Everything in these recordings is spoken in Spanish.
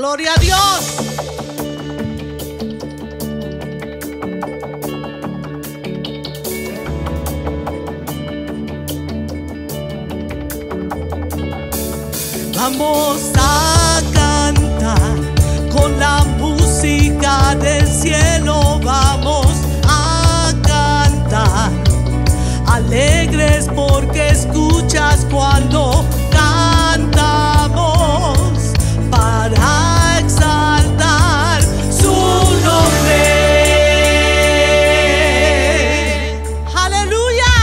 Gloria a Dios. Vamos a cantar con la música del cielo. Vamos a cantar alegres porque escuchas cuando cantamos para exaltar su nombre. ¡Aleluya!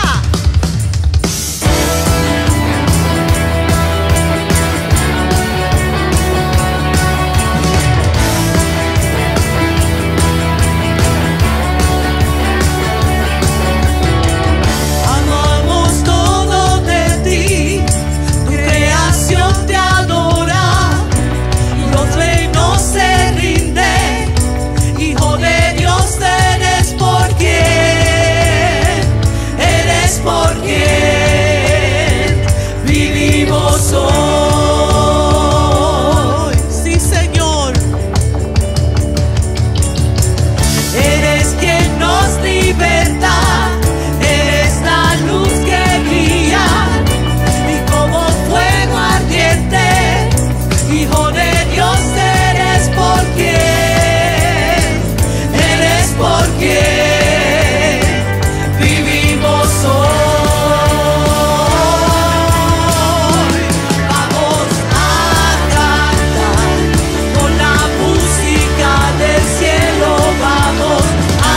Amamos todo de ti, tu creación te adora, los reinos se rinden, Hijo de Dios eres por quien vivimos hoy. Sí, Señor, eres quien nos liberta, eres la luz que brilla y como fuego ardiente, Hijo de Dios eres por quien vivimos hoy. Vamos a cantar con la música del cielo. Vamos a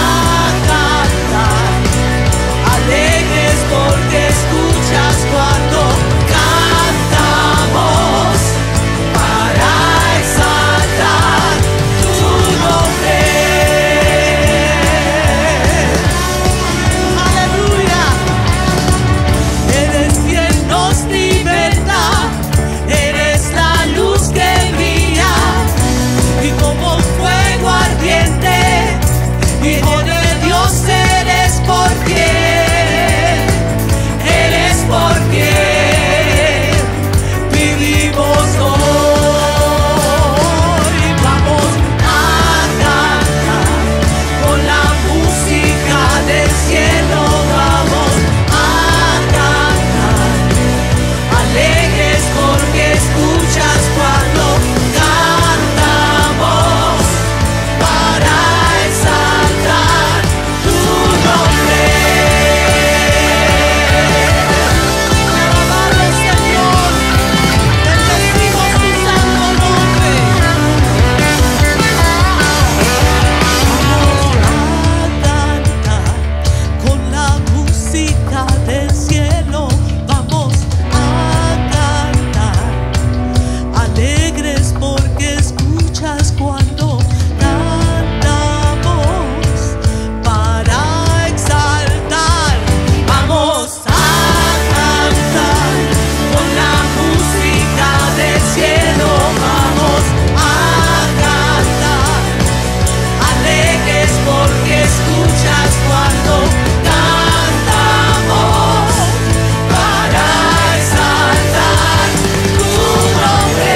cantar alegres porque escuchas cuando cantamos para exaltar tu nombre. Aleluya. Eres quien nos liberta, eres la luz que brilla y como fuego ardiente, Hijo de Dios eres por quien vivimos hoy. Vamos a cantar con la música del cielo. Vamos a cantar alegres porque escuchas cuando cantamos para exaltar tu nombre. Alabado Señor, bendecimos tu santo nombre. Vamos a cantar con la música del cielo. Vamos a cantar alegres porque escuchas cuando cantamos para exaltar. Vamos a cantar con la música del cielo. Vamos a cantar alegres porque escuchas cuando cantamos para exaltar tu nombre.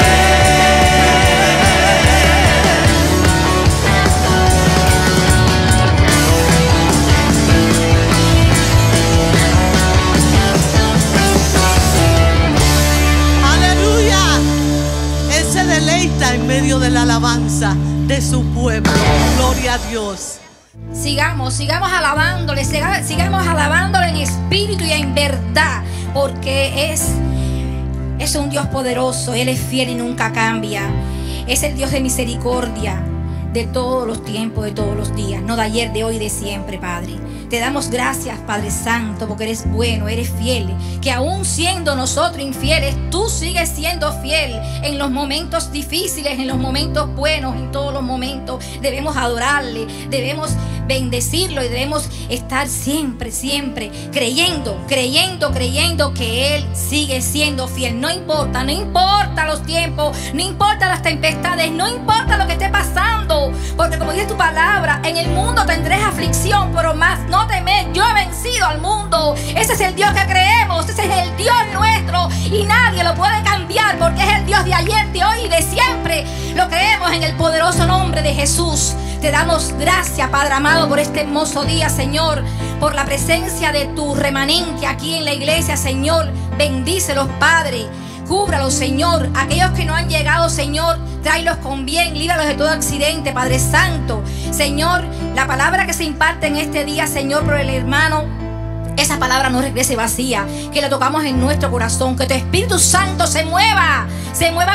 Aleluya. Él se deleita en medio de la alabanza de su pueblo. Gloria a Dios. Sigamos alabándole, sigamos alabándole en espíritu y en verdad, porque es un Dios poderoso. Él es fiel y nunca cambia. Es el Dios de misericordia de todos los tiempos, de todos los días, no de ayer, de hoy, de siempre, Padre. Te damos gracias, Padre Santo, porque eres bueno, eres fiel. Que aún siendo nosotros infieles, tú sigues siendo fiel en los momentos difíciles, en los momentos buenos, en todos los momentos. Debemos adorarle, debemos bendecirlo y debemos estar siempre creyendo que Él sigue siendo fiel. No importa los tiempos, no importa las tempestades, no importa lo que esté pasando, porque como dice tu palabra, en el mundo tendréis aflicción, pero más no temed, yo he vencido al mundo. Ese es el Dios que creemos, ese es el Dios nuestro y nadie lo puede cambiar, porque es el Dios de ayer, de hoy y de siempre. Lo creemos en el poderoso nombre de Jesús. Te damos gracias, Padre amado, por este hermoso día, Señor, por la presencia de tu remanente aquí en la iglesia, Señor. Bendícelos, Padre. Cúbralos, Señor. Aquellos que no han llegado, Señor, tráelos con bien, líbralos de todo accidente, Padre Santo. Señor, la palabra que se imparte en este día, Señor, por el hermano, esa palabra no regrese vacía, que la tocamos en nuestro corazón, que tu Espíritu Santo se mueva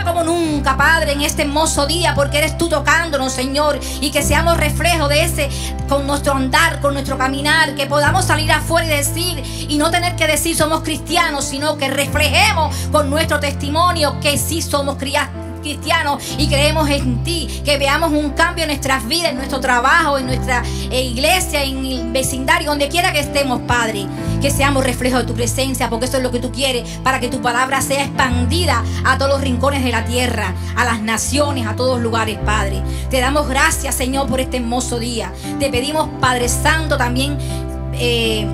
como nunca, Padre, en este hermoso día, porque eres tú tocándonos, Señor, y que seamos reflejo de ese, con nuestro andar, con nuestro caminar, que podamos salir afuera y decir, y no tener que decir somos cristianos, sino que reflejemos con nuestro testimonio que sí somos cristianos y creemos en ti, que veamos un cambio en nuestras vidas, en nuestro trabajo, en nuestra iglesia, en el vecindario, donde quiera que estemos, Padre, que seamos reflejo de tu presencia, porque eso es lo que tú quieres, para que tu palabra sea expandida a todos los rincones de la tierra, a las naciones, a todos lugares, Padre. Te damos gracias, Señor, por este hermoso día. Te pedimos, Padre Santo, también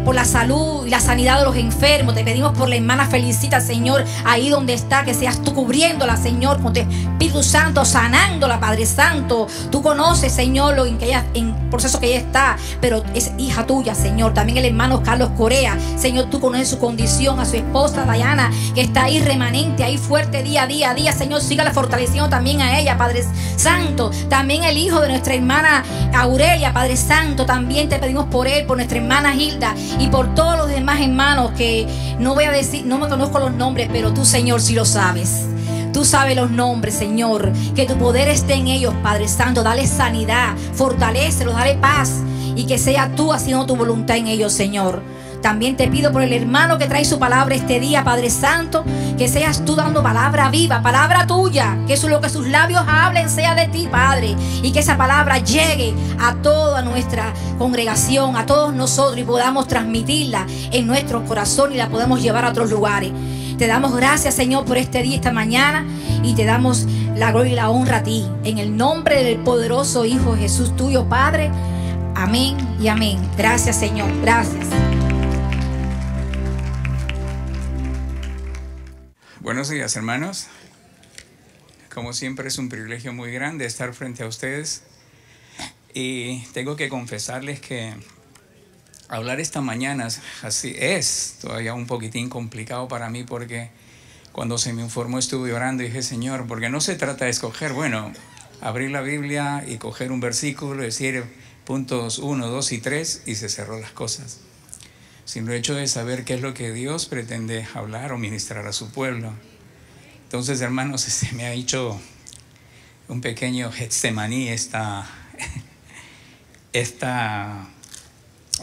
por la salud y la sanidad de los enfermos. Te pedimos por la hermana Felicita, Señor, ahí donde está, que seas tú cubriéndola, Señor, con tu Espíritu Santo, sanándola, Padre Santo. Tú conoces, Señor, lo en proceso que ella está, pero es hija tuya, Señor. También el hermano Carlos Corea, Señor, tú conoces su condición, a su esposa Dayana, que está ahí remanente, ahí fuerte día a día, Señor, sígala fortaleciendo también a ella, Padre Santo. También el hijo de nuestra hermana Aurelia, Padre Santo, también te pedimos por él, por nuestra hermana Hilda y por todos los demás hermanos que no voy a decir, no me conozco los nombres, pero tú, Señor, sí lo sabes. Tú sabes los nombres, Señor. Que tu poder esté en ellos, Padre Santo. Dale sanidad, fortalécelos, dale paz, y que sea tú haciendo tu voluntad en ellos, Señor. También te pido por el hermano que trae su palabra este día, Padre Santo, que seas tú dando palabra viva, palabra tuya, que eso lo que sus labios hablen sea de ti, Padre, y que esa palabra llegue a toda nuestra congregación, a todos nosotros, y podamos transmitirla en nuestro corazón y la podamos llevar a otros lugares. Te damos gracias, Señor, por este día, esta mañana, y te damos la gloria y la honra a ti, en el nombre del poderoso Hijo Jesús tuyo, Padre. Amén y amén. Gracias, Señor. Gracias. Buenos días, hermanos. Como siempre, es un privilegio muy grande estar frente a ustedes, y tengo que confesarles que hablar esta mañana así es todavía un poquitín complicado para mí, porque cuando se me informó estuve orando y dije, Señor, porque no se trata de escoger, bueno, abrir la Biblia y coger un versículo, decir puntos 1, 2 y 3 y se cerró las cosas, sino el hecho de saber qué es lo que Dios pretende hablar o ministrar a su pueblo. Entonces, hermanos, se me ha hecho un pequeño Getsemaní esta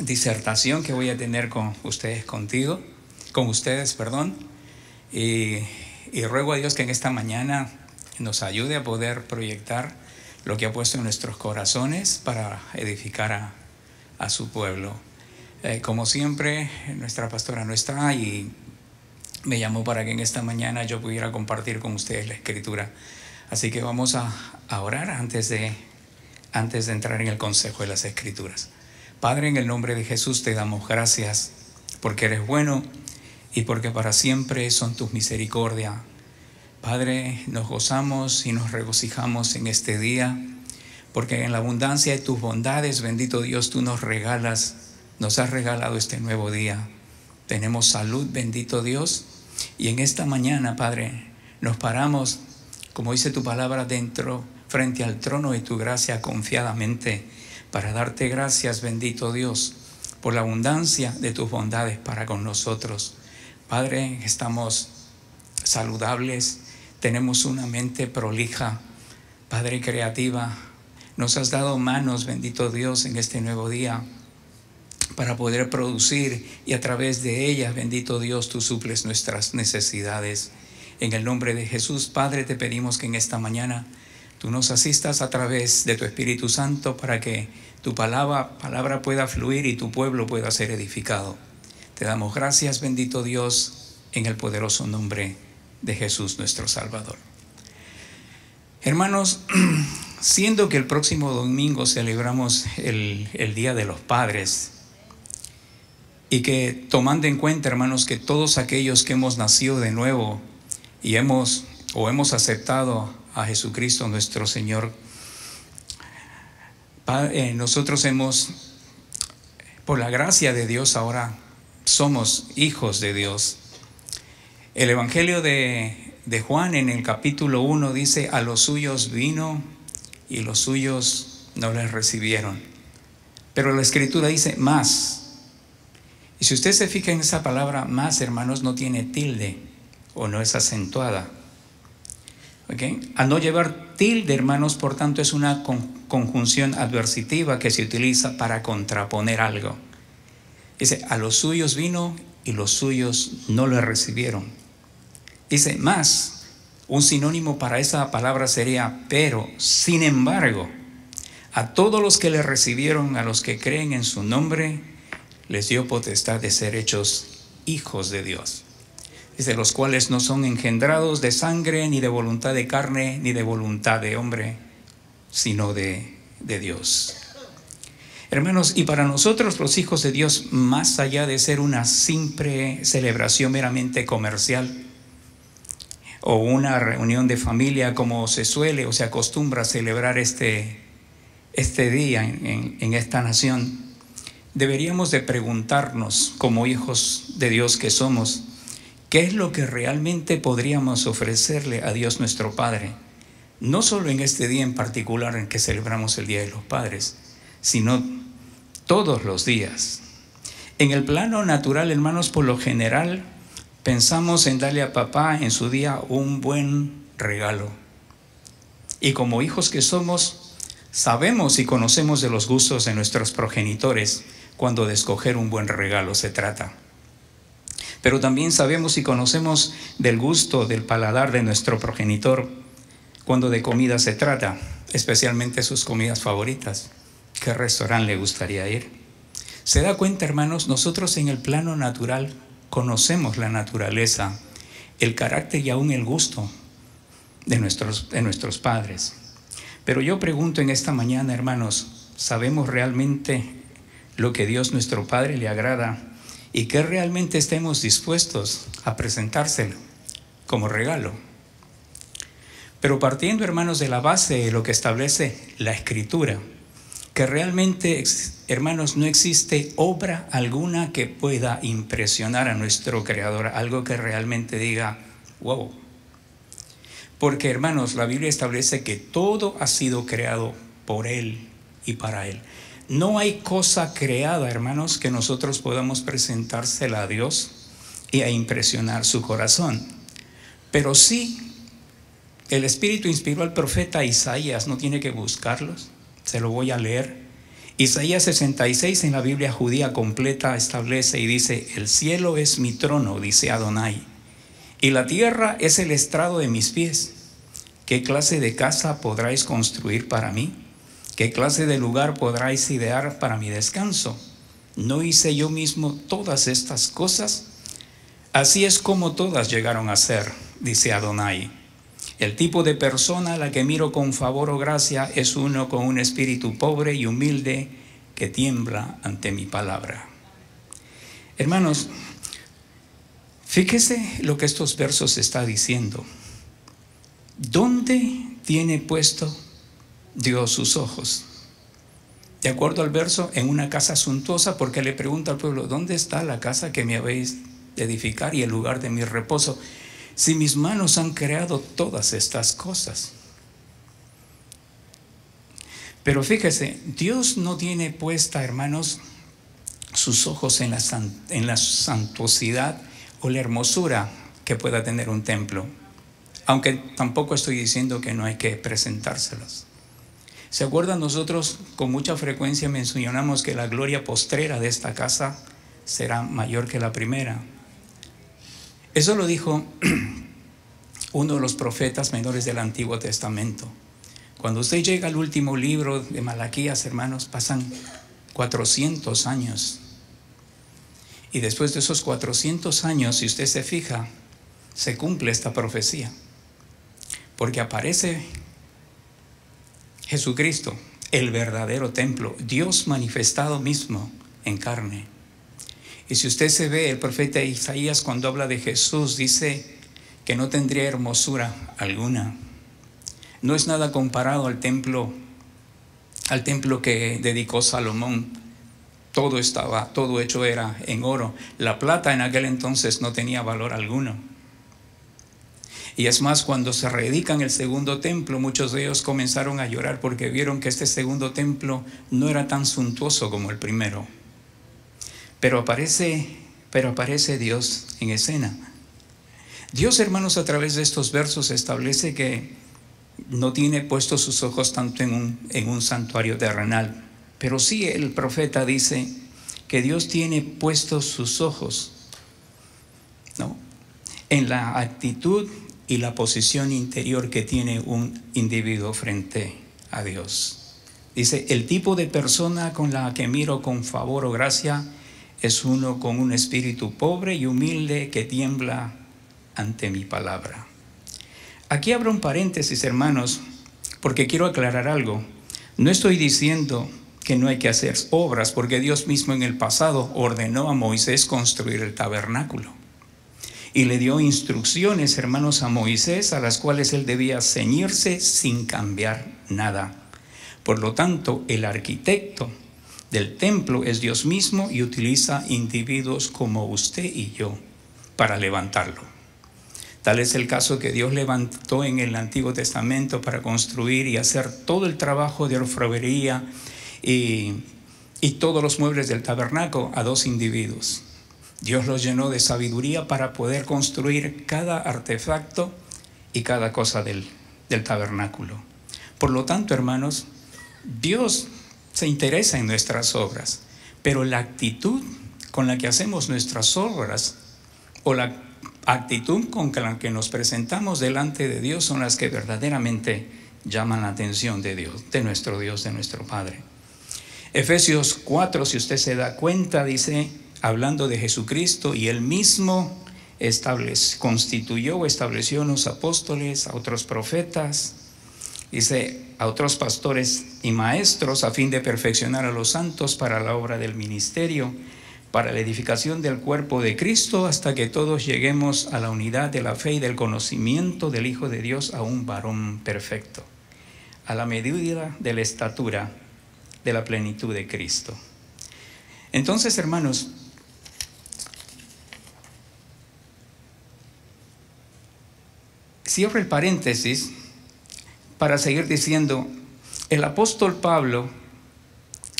disertación que voy a tener con ustedes, y ruego a Dios que en esta mañana nos ayude a poder proyectar lo que ha puesto en nuestros corazones para edificar a su pueblo. Como siempre, nuestra pastora no está y me llamó para que en esta mañana yo pudiera compartir con ustedes la escritura. Así que vamos a orar antes de entrar en el consejo de las escrituras. Padre, en el nombre de Jesús te damos gracias porque eres bueno y porque para siempre son tus misericordias. Padre, nos gozamos y nos regocijamos en este día, porque en la abundancia de tus bondades, bendito Dios, tú nos has regalado este nuevo día. Tenemos salud, bendito Dios, y en esta mañana, Padre, nos paramos, como dice tu palabra, frente al trono de tu gracia confiadamente, para darte gracias, bendito Dios, por la abundancia de tus bondades para con nosotros. Padre, estamos saludables, tenemos una mente prolija, Padre, creativa. Nos has dado manos, bendito Dios, en este nuevo día para poder producir, y a través de ellas, bendito Dios, tú suples nuestras necesidades. En el nombre de Jesús, Padre, te pedimos que en esta mañana tú nos asistas a través de tu Espíritu Santo para que tu palabra pueda fluir y tu pueblo pueda ser edificado. Te damos gracias, bendito Dios, en el poderoso nombre de Jesús nuestro Salvador. Hermanos, siendo que el próximo domingo celebramos el Día de los Padres, y que tomando en cuenta, hermanos, que todos aquellos que hemos nacido de nuevo y hemos aceptado a Jesucristo nuestro Señor, nosotros por la gracia de Dios, ahora somos hijos de Dios. El Evangelio de Juan en el capítulo 1 dice: a los suyos vino y los suyos no les recibieron. Pero la Escritura dice más. Y si usted se fija en esa palabra más, hermanos, no tiene tilde o no es acentuada. ¿Okay? Al no llevar tilde, hermanos, por tanto es una conjunción adversativa que se utiliza para contraponer algo. Dice: a los suyos vino y los suyos no le recibieron. Dice más, un sinónimo para esa palabra sería pero, sin embargo, a todos los que le recibieron, a los que creen en su nombre, les dio potestad de ser hechos hijos de Dios. Dice: los cuales no son engendrados de sangre, ni de voluntad de carne, ni de voluntad de hombre, sino de Dios. Hermanos, y para nosotros los hijos de Dios, más allá de ser una simple celebración meramente comercial o una reunión de familia como se suele o se acostumbra a celebrar este día en esta nación, deberíamos de preguntarnos, como hijos de Dios que somos, ¿qué es lo que realmente podríamos ofrecerle a Dios nuestro Padre? No solo en este día en particular en que celebramos el Día de los Padres, sino todos los días. En el plano natural, hermanos, por lo general, pensamos en darle a papá en su día un buen regalo. Y como hijos que somos, sabemos y conocemos de los gustos de nuestros progenitores cuando de escoger un buen regalo se trata. Pero también sabemos y conocemos del gusto, del paladar de nuestro progenitor cuando de comida se trata, especialmente sus comidas favoritas. ¿Qué restaurante le gustaría ir? ¿Se da cuenta, hermanos? Nosotros en el plano natural conocemos la naturaleza, el carácter y aún el gusto de nuestros padres. Pero yo pregunto en esta mañana, hermanos, ¿sabemos realmente lo que Dios nuestro Padre le agrada y que realmente estemos dispuestos a presentárselo como regalo? Pero partiendo, hermanos, de la base de lo que establece la Escritura, que realmente, hermanos, no existe obra alguna que pueda impresionar a nuestro Creador, algo que realmente diga, wow. Porque, hermanos, la Biblia establece que todo ha sido creado por Él y para Él. No hay cosa creada, hermanos, que nosotros podamos presentársela a Dios y a impresionar su corazón. Pero sí, el Espíritu inspiró al profeta Isaías, no tiene que buscarlos, se lo voy a leer. Isaías 66 en la Biblia judía completa establece y dice: el cielo es mi trono, dice Adonai, y la tierra es el estrado de mis pies. ¿Qué clase de casa podráis construir para mí? ¿Qué clase de lugar podráis idear para mi descanso? ¿No hice yo mismo todas estas cosas? Así es como todas llegaron a ser, dice Adonai. El tipo de persona a la que miro con favor o gracia es uno con un espíritu pobre y humilde que tiembla ante mi palabra. Hermanos, fíjese lo que estos versos está diciendo. ¿Dónde tiene puesto Dios sus ojos? De acuerdo al verso, en una casa suntuosa, porque le pregunta al pueblo: ¿dónde está la casa que me habéis de edificar y el lugar de mi reposo? Si mis manos han creado todas estas cosas. Pero fíjese, Dios no tiene puesta, hermanos, sus ojos en la suntuosidad o la hermosura que pueda tener un templo. Aunque tampoco estoy diciendo que no hay que presentárselos. ¿Se acuerdan? Nosotros con mucha frecuencia mencionamos que la gloria postrera de esta casa será mayor que la primera. Eso lo dijo uno de los profetas menores del Antiguo Testamento, Cuando usted llega al último libro de Malaquías, hermanos, pasan 400 años. Y después de esos 400 años, si usted se fija, se cumple esta profecía. Porque aparece Jesucristo, el verdadero templo, Dios manifestado mismo en carne. Y si usted se ve, el profeta Isaías cuando habla de Jesús dice que no tendría hermosura alguna. No es nada comparado al templo que dedicó Salomón. Todo hecho era en oro. La plata en aquel entonces no tenía valor alguno. Y es más, cuando se reedican el segundo templo, muchos de ellos comenzaron a llorar porque vieron que este segundo templo no era tan suntuoso como el primero. Pero aparece Dios en escena. Dios, hermanos, a través de estos versos establece que no tiene puestos sus ojos tanto en un santuario terrenal, pero sí el profeta dice que Dios tiene puestos sus ojos, ¿no?, en la actitud y la posición interior que tiene un individuo frente a Dios. Dice, el tipo de persona con la que miro con favor o gracia es uno con un espíritu pobre y humilde que tiembla ante mi palabra. Aquí abro un paréntesis, hermanos, porque quiero aclarar algo. No estoy diciendo que no hay que hacer obras, porque Dios mismo en el pasado ordenó a Moisés construir el tabernáculo. Y le dio instrucciones, hermanos, a Moisés, a las cuales él debía ceñirse sin cambiar nada. Por lo tanto, el arquitecto del templo es Dios mismo y utiliza individuos como usted y yo para levantarlo. Tal es el caso que Dios levantó en el Antiguo Testamento para construir y hacer todo el trabajo de orfebrería y todos los muebles del tabernáculo a 2 individuos. Dios los llenó de sabiduría para poder construir cada artefacto y cada cosa del tabernáculo. Por lo tanto, hermanos, Dios se interesa en nuestras obras, pero la actitud con la que hacemos nuestras obras o la actitud con la que nos presentamos delante de Dios son las que verdaderamente llaman la atención de Dios, de nuestro Padre. Efesios 4, si usted se da cuenta, dice, hablando de Jesucristo, y Él mismo estableció unos apóstoles, a otros profetas, dice, a otros pastores y maestros, a fin de perfeccionar a los santos para la obra del ministerio, para la edificación del cuerpo de Cristo, hasta que todos lleguemos a la unidad de la fe y del conocimiento del Hijo de Dios, a un varón perfecto, a la medida de la estatura de la plenitud de Cristo. Entonces, hermanos, cierro el paréntesis para seguir diciendo, el apóstol Pablo,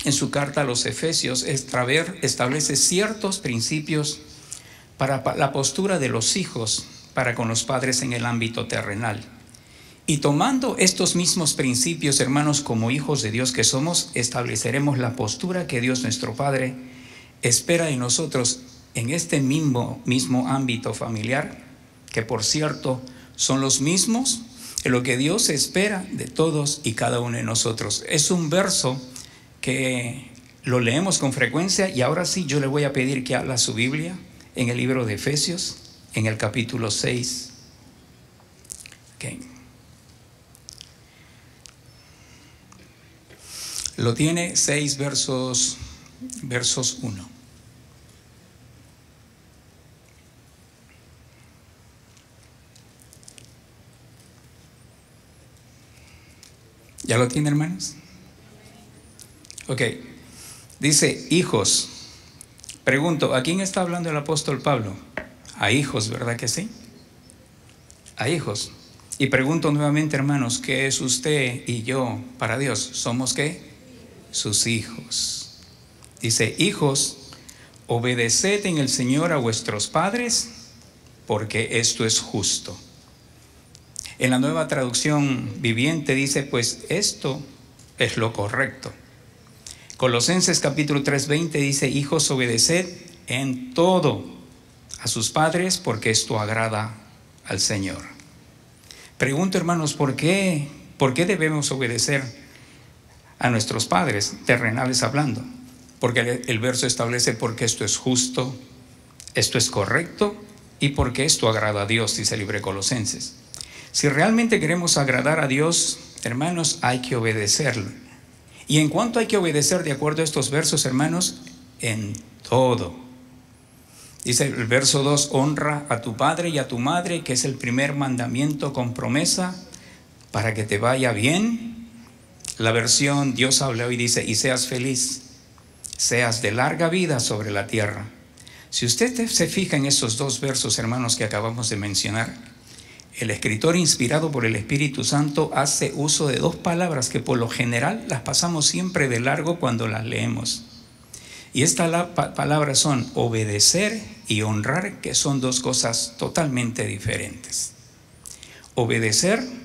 en su carta a los Efesios, establece ciertos principios para la postura de los hijos para con los padres en el ámbito terrenal. Y tomando estos mismos principios, hermanos, como hijos de Dios que somos, estableceremos la postura que Dios nuestro Padre espera de nosotros en este mismo ámbito familiar, que por cierto son los mismos en lo que Dios espera de todos y cada uno de nosotros. Es un verso que lo leemos con frecuencia, y ahora sí yo le voy a pedir que abra su Biblia en el libro de Efesios, en el capítulo 6. Okay. Lo tiene 6 versos 1. ¿Ya lo tiene, hermanos? Ok. Dice, hijos. Pregunto, ¿a quién está hablando el apóstol Pablo? A hijos, ¿verdad que sí? A hijos. Y pregunto nuevamente, hermanos, ¿qué es usted y yo para Dios? ¿Somos qué? Sus hijos. Dice, hijos, obedeced en el Señor a vuestros padres, porque esto es justo. En la Nueva Traducción Viviente dice, pues esto es lo correcto. Colosenses capítulo 3:20 dice, hijos, obedeced en todo a sus padres, porque esto agrada al Señor. Pregunto, hermanos, ¿por qué ¿Por qué debemos obedecer a nuestros padres, terrenales hablando? Porque el verso establece porque esto es justo, esto es correcto y porque esto agrada a Dios, dice el libro de Colosenses. Si realmente queremos agradar a Dios, hermanos, hay que obedecerlo. ¿Y en cuánto hay que obedecer de acuerdo a estos versos, hermanos? En todo. Dice el verso 2, honra a tu padre y a tu madre, que es el primer mandamiento con promesa para que te vaya bien. La versión Dios habla hoy dice, y seas feliz, seas de larga vida sobre la tierra. Si usted se fija en esos dos versos, hermanos, que acabamos de mencionar, el escritor inspirado por el Espíritu Santo hace uso de dos palabras que por lo general las pasamos siempre de largo cuando las leemos. Y estas palabras son obedecer y honrar, que son dos cosas totalmente diferentes. Obedecer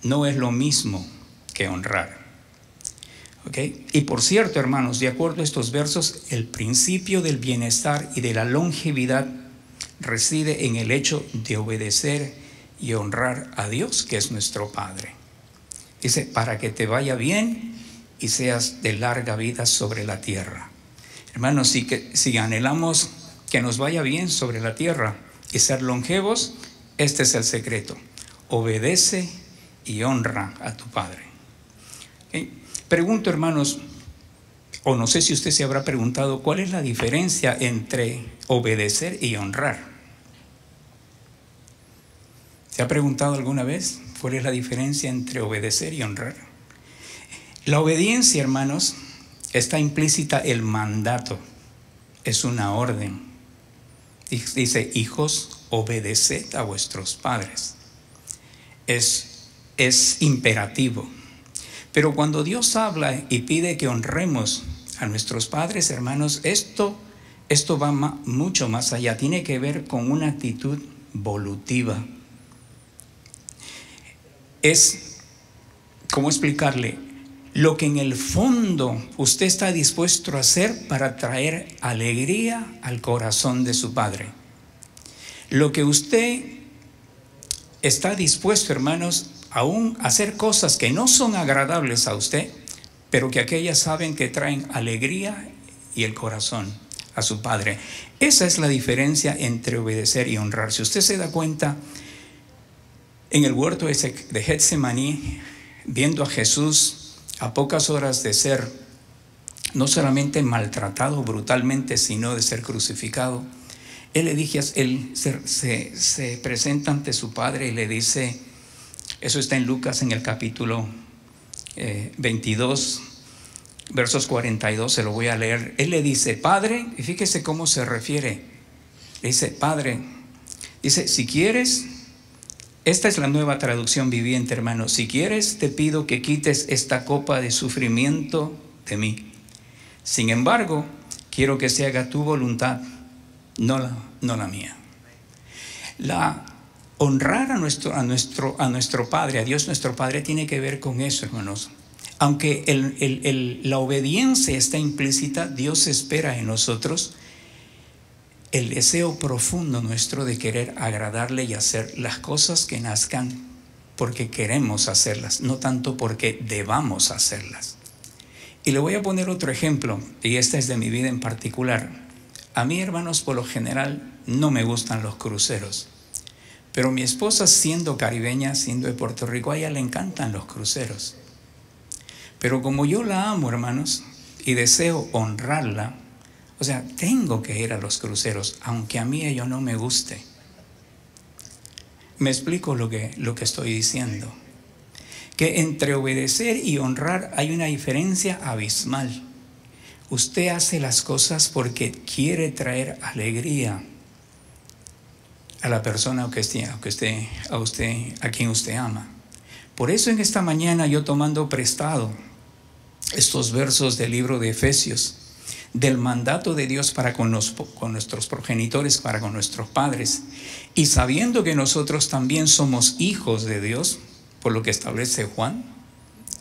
no es lo mismo que honrar. ¿Okay? Y por cierto, hermanos, de acuerdo a estos versos, el principio del bienestar y de la longevidad reside en el hecho de obedecer y honrar a Dios, que es nuestro Padre. Dice, para que te vaya bien y seas de larga vida sobre la tierra. Hermanos, si anhelamos que nos vaya bien sobre la tierra y ser longevos, este es el secreto. Obedece y honra a tu Padre. ¿Okay? Pregunto, hermanos, o no sé si usted se habrá preguntado, ¿cuál es la diferencia entre obedecer y honrar? ¿Se ha preguntado alguna vez cuál es la diferencia entre obedecer y honrar? La obediencia, hermanos, está implícita el mandato, es una orden. Dice, hijos, obedeced a vuestros padres. Es imperativo. Pero cuando Dios habla y pide que honremos a nuestros padres, hermanos, esto va mucho más allá. Tiene que ver con una actitud volutiva. Es, ¿cómo explicarle? Lo que en el fondo usted está dispuesto a hacer para traer alegría al corazón de su padre. Lo que usted está dispuesto, hermanos, aún a hacer cosas que no son agradables a usted, pero que aquellas saben que traen alegría y el corazón a su padre. Esa es la diferencia entre obedecer y honrar. Si usted se da cuenta, en el huerto de Getsemaní, viendo a Jesús a pocas horas de ser no solamente maltratado brutalmente, sino de ser crucificado, él se presenta ante su padre y le dice, eso está en Lucas en el capítulo 22, versos 42, se lo voy a leer. Él le dice, Padre, y fíjese cómo se refiere, le dice, Padre, dice, si quieres, esta es la nueva traducción viviente, hermano, si quieres te pido que quites esta copa de sufrimiento de mí. Sin embargo, quiero que se haga tu voluntad, no la mía. Honrar a nuestro Padre, a Dios nuestro Padre, tiene que ver con eso, hermanos. Aunque la obediencia está implícita, Dios espera en nosotros el deseo profundo nuestro de querer agradarle y hacer las cosas que nazcan porque queremos hacerlas, no tanto porque debamos hacerlas. Y le voy a poner otro ejemplo, y esta es de mi vida en particular. A mí, hermanos, por lo general no me gustan los cruceros, pero mi esposa, siendo caribeña, siendo de Puerto Rico, a ella le encantan los cruceros. Pero como yo la amo, hermanos, y deseo honrarla, o sea, tengo que ir a los cruceros, aunque a mí ello no me guste. Me explico lo que estoy diciendo. Que entre obedecer y honrar hay una diferencia abismal. Usted hace las cosas porque quiere traer alegría a la persona a quien usted ama. Por eso en esta mañana yo, tomando prestado estos versos del libro de Efesios, del mandato de Dios para con nuestros progenitores, para con nuestros padres, y sabiendo que nosotros también somos hijos de Dios, por lo que establece Juan,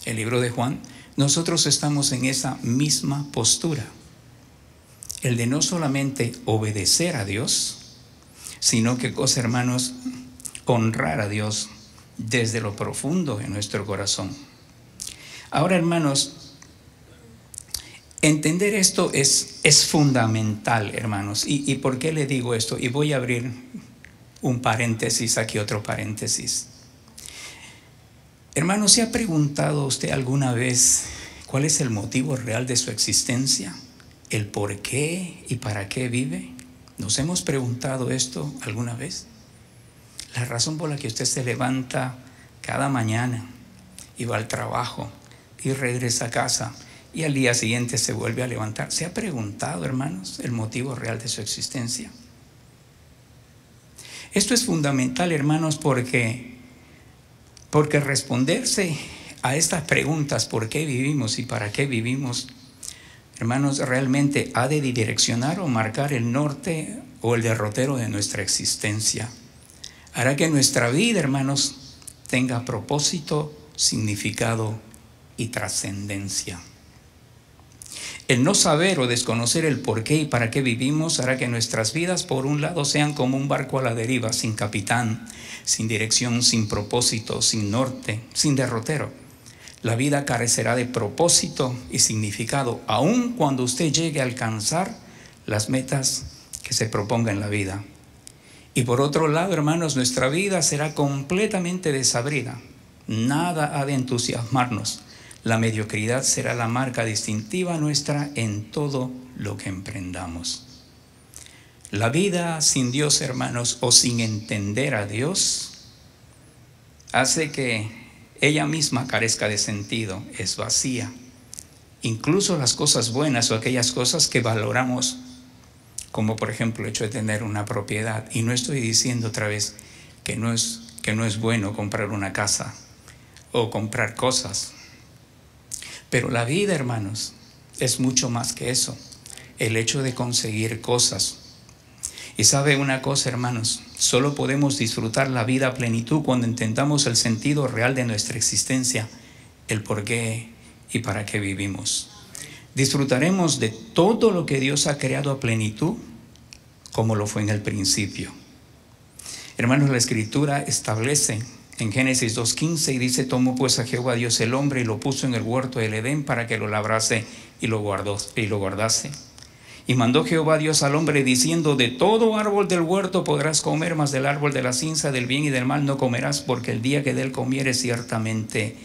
el libro de Juan, nosotros estamos en esa misma postura, el de no solamente obedecer a Dios, sino que, hermanos, honrar a Dios desde lo profundo de nuestro corazón. Ahora, hermanos, entender esto es fundamental, hermanos. ¿Y por qué le digo esto? Y voy a abrir un paréntesis, aquí otro paréntesis. Hermano, ¿se ha preguntado usted alguna vez cuál es el motivo real de su existencia? ¿El por qué y para qué vive? ¿Nos hemos preguntado esto alguna vez? La razón por la que usted se levanta cada mañana y va al trabajo y regresa a casa y al día siguiente se vuelve a levantar. ¿Se ha preguntado, hermanos, el motivo real de su existencia? Esto es fundamental, hermanos, porque responderse a estas preguntas, ¿por qué vivimos y para qué vivimos? Hermanos, realmente ha de direccionar o marcar el norte o el derrotero de nuestra existencia. Hará que nuestra vida, hermanos, tenga propósito, significado y trascendencia. El no saber o desconocer el por qué y para qué vivimos hará que nuestras vidas, por un lado, sean como un barco a la deriva, sin capitán, sin dirección, sin propósito, sin norte, sin derrotero. La vida carecerá de propósito y significado, aun cuando usted llegue a alcanzar las metas que se proponga en la vida. Y por otro lado, hermanos, nuestra vida será completamente desabrida. Nada ha de entusiasmarnos. La mediocridad será la marca distintiva nuestra en todo lo que emprendamos. La vida sin Dios, hermanos, o sin entender a Dios, hace que ella misma carezca de sentido, es vacía. Incluso las cosas buenas o aquellas cosas que valoramos, como por ejemplo el hecho de tener una propiedad. Y no estoy diciendo otra vez que no es bueno comprar una casa o comprar cosas. Pero la vida, hermanos, es mucho más que eso. El hecho de conseguir cosas. Y sabe una cosa, hermanos, solo podemos disfrutar la vida a plenitud cuando entendamos el sentido real de nuestra existencia, el por qué y para qué vivimos. Disfrutaremos de todo lo que Dios ha creado a plenitud, como lo fue en el principio. Hermanos, la Escritura establece en Génesis 2:15 y dice: tomó pues a Jehová Dios el hombre y lo puso en el huerto del Edén para que lo labrase y lo guardase. Y mandó Jehová Dios al hombre diciendo: de todo árbol del huerto podrás comer, mas del árbol de la ciencia del bien y del mal no comerás, porque el día que de él comieres ciertamente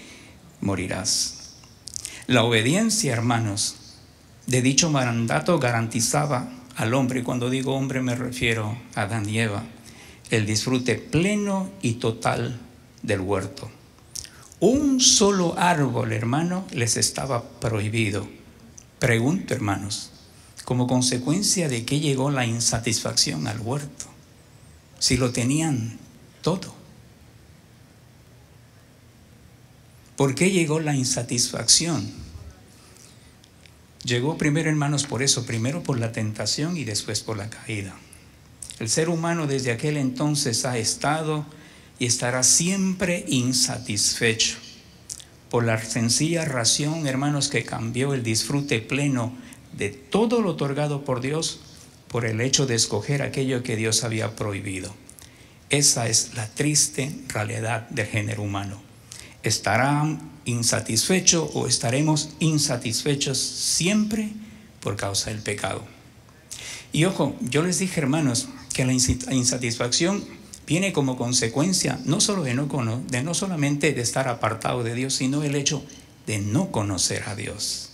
morirás. La obediencia, hermanos, de dicho mandato garantizaba al hombre, y cuando digo hombre me refiero a Adán y Eva, el disfrute pleno y total del huerto. Un solo árbol, hermano, les estaba prohibido. Pregunto, hermanos, ¿como consecuencia de qué llegó la insatisfacción al huerto? Si lo tenían todo. ¿Por qué llegó la insatisfacción? Llegó primero, hermanos, por eso, primero por la tentación y después por la caída. El ser humano desde aquel entonces ha estado y estará siempre insatisfecho por la sencilla razón, hermanos, que cambió el disfrute pleno de todo lo otorgado por Dios por el hecho de escoger aquello que Dios había prohibido. Esa es la triste realidad del género humano. ¿Estarán insatisfechos o estaremos insatisfechos siempre por causa del pecado? Y ojo, yo les dije, hermanos, que la insatisfacción viene como consecuencia no solo de no solamente de estar apartado de Dios, sino el hecho de no conocer a Dios.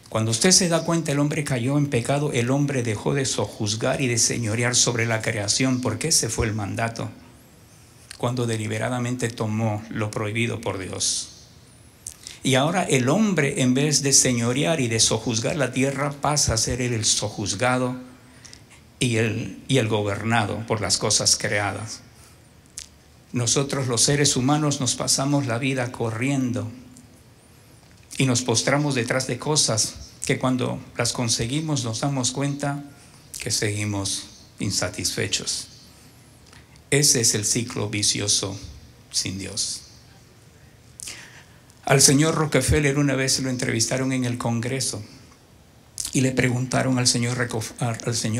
Cuando usted se da cuenta, el hombre cayó en pecado, el hombre dejó de sojuzgar y de señorear sobre la creación, porque ese fue el mandato, cuando deliberadamente tomó lo prohibido por Dios. Y ahora el hombre, en vez de señorear y de sojuzgar la tierra, pasa a ser el sojuzgado y el gobernado por las cosas creadas. Nosotros los seres humanos nos pasamos la vida corriendo y nos postramos detrás de cosas que cuando las conseguimos nos damos cuenta que seguimos insatisfechos. Ese es el ciclo vicioso sin Dios. Al señor Rockefeller una vez lo entrevistaron en el Congreso y le preguntaron al señor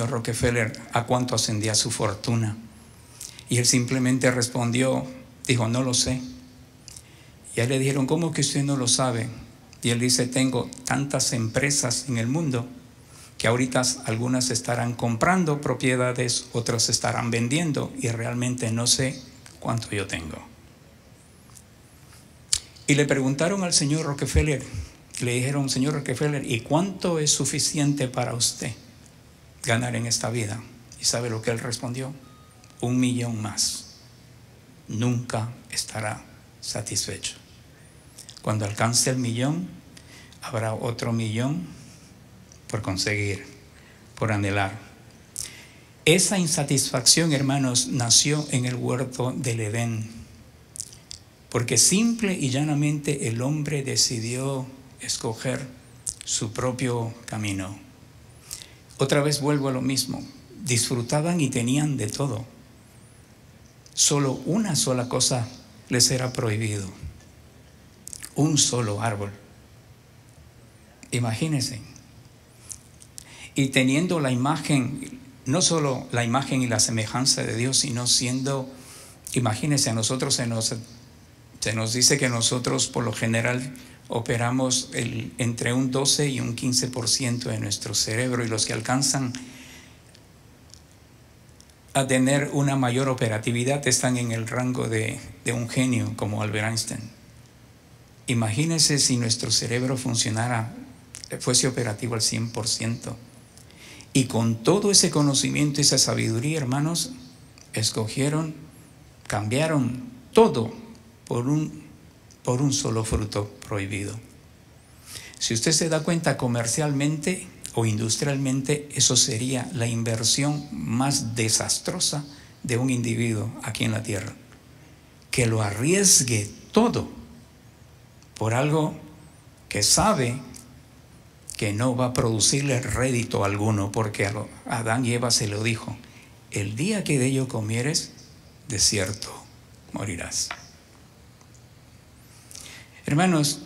Rockefeller a cuánto ascendía su fortuna. Y él simplemente respondió Dijo, no lo sé. Y a él le dijeron, ¿cómo que usted no lo sabe? Y él dice, tengo tantas empresas en el mundo que ahorita algunas estarán comprando propiedades, otras estarán vendiendo y realmente no sé cuánto yo tengo. Y le preguntaron al señor Rockefeller, le dijeron, señor Rockefeller, ¿y cuánto es suficiente para usted ganar en esta vida? ¿Y sabe lo que él respondió? 1 millón más. Nunca estará satisfecho. Cuando alcance el 1 millón, habrá otro 1 millón por conseguir, por anhelar. Esa insatisfacción, hermanos, nació en el huerto del Edén, porque simple y llanamente el hombre decidió escoger su propio camino. Otra vez vuelvo a lo mismo, disfrutaban y tenían de todo. Solo una sola cosa les era prohibido, un solo árbol. Imagínense. Y teniendo la imagen, no solo la imagen y la semejanza de Dios, sino siendo, imagínense, a nosotros se nos dice que nosotros por lo general operamos entre un 12 y un 15% de nuestro cerebro, y los que alcanzan a tener una mayor operatividad están en el rango de un genio como Albert Einstein. Imagínense si nuestro cerebro funcionara, fuese operativo al 100%. Y con todo ese conocimiento y esa sabiduría, hermanos, escogieron, cambiaron todo por un solo fruto prohibido. Si usted se da cuenta, comercialmente o industrialmente, eso sería la inversión más desastrosa de un individuo aquí en la tierra, que lo arriesgue todo por algo que sabe que no va a producirle rédito alguno, porque a Adán y Eva se lo dijo: el día que de ello comieres, de cierto morirás. Hermanos,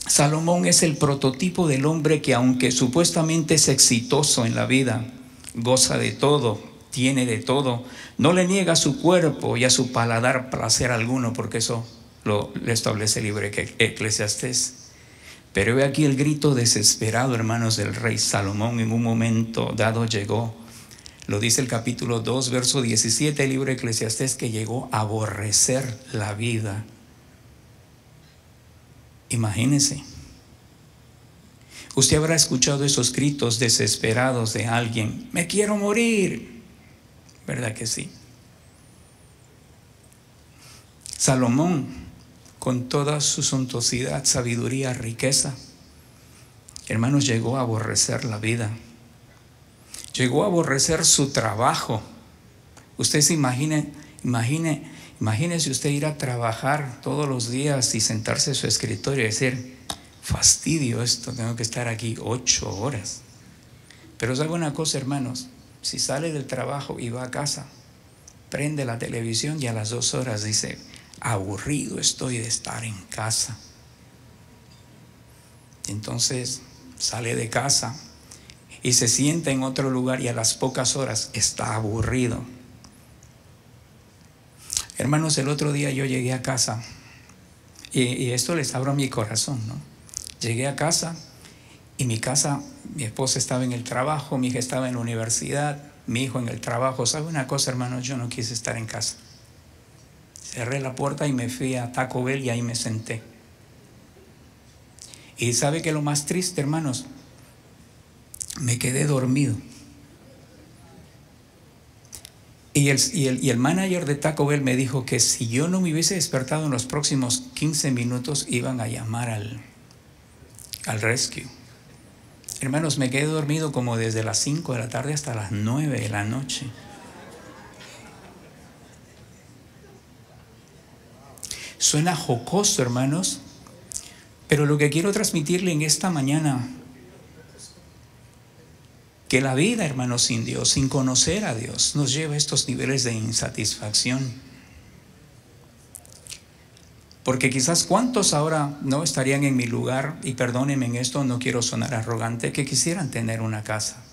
Salomón es el prototipo del hombre que, aunque supuestamente es exitoso en la vida, goza de todo, tiene de todo, no le niega a su cuerpo y a su paladar placer alguno, porque eso le establece el libro Eclesiastés. Pero he aquí el grito desesperado, hermanos, del rey Salomón. En un momento dado llegó, lo dice el capítulo 2, verso 17, el libro Eclesiastés, que llegó a aborrecer la vida. Imagínense. Usted habrá escuchado esos gritos desesperados de alguien: me quiero morir. ¿Verdad que sí? Salomón, con toda su suntuosidad, sabiduría, riqueza, hermanos, llegó a aborrecer la vida. Llegó a aborrecer su trabajo. Usted se imagínese usted ir a trabajar todos los días y sentarse en su escritorio y decir: fastidio esto, tengo que estar aquí 8 horas. Pero sabe una cosa, hermanos, si sale del trabajo y va a casa, prende la televisión y a las 2 horas dice: aburrido estoy de estar en casa. Entonces sale de casa y se sienta en otro lugar y a las pocas horas está aburrido. Hermanos, el otro día yo llegué a casa y esto les abro mi corazón, ¿no? Llegué a casa y mi esposa estaba en el trabajo, mi hija estaba en la universidad, mi hijo en el trabajo. ¿Sabe una cosa, hermanos? Yo no quise estar en casa. Cerré la puerta y me fui a Taco Bell y ahí me senté. Y ¿sabe qué es lo más triste, hermanos? Me quedé dormido. Y el manager de Taco Bell me dijo que si yo no me hubiese despertado en los próximos 15 minutos, iban a llamar al rescue. Hermanos, me quedé dormido como desde las 5 de la tarde hasta las 9 de la noche. Suena jocoso, hermanos, pero lo que quiero transmitirle en esta mañana, que la vida, hermanos, sin Dios, sin conocer a Dios, nos lleva a estos niveles de insatisfacción. Porque quizás cuántos ahora no estarían en mi lugar, y perdónenme en esto, no quiero sonar arrogante, que quisieran tener una casa.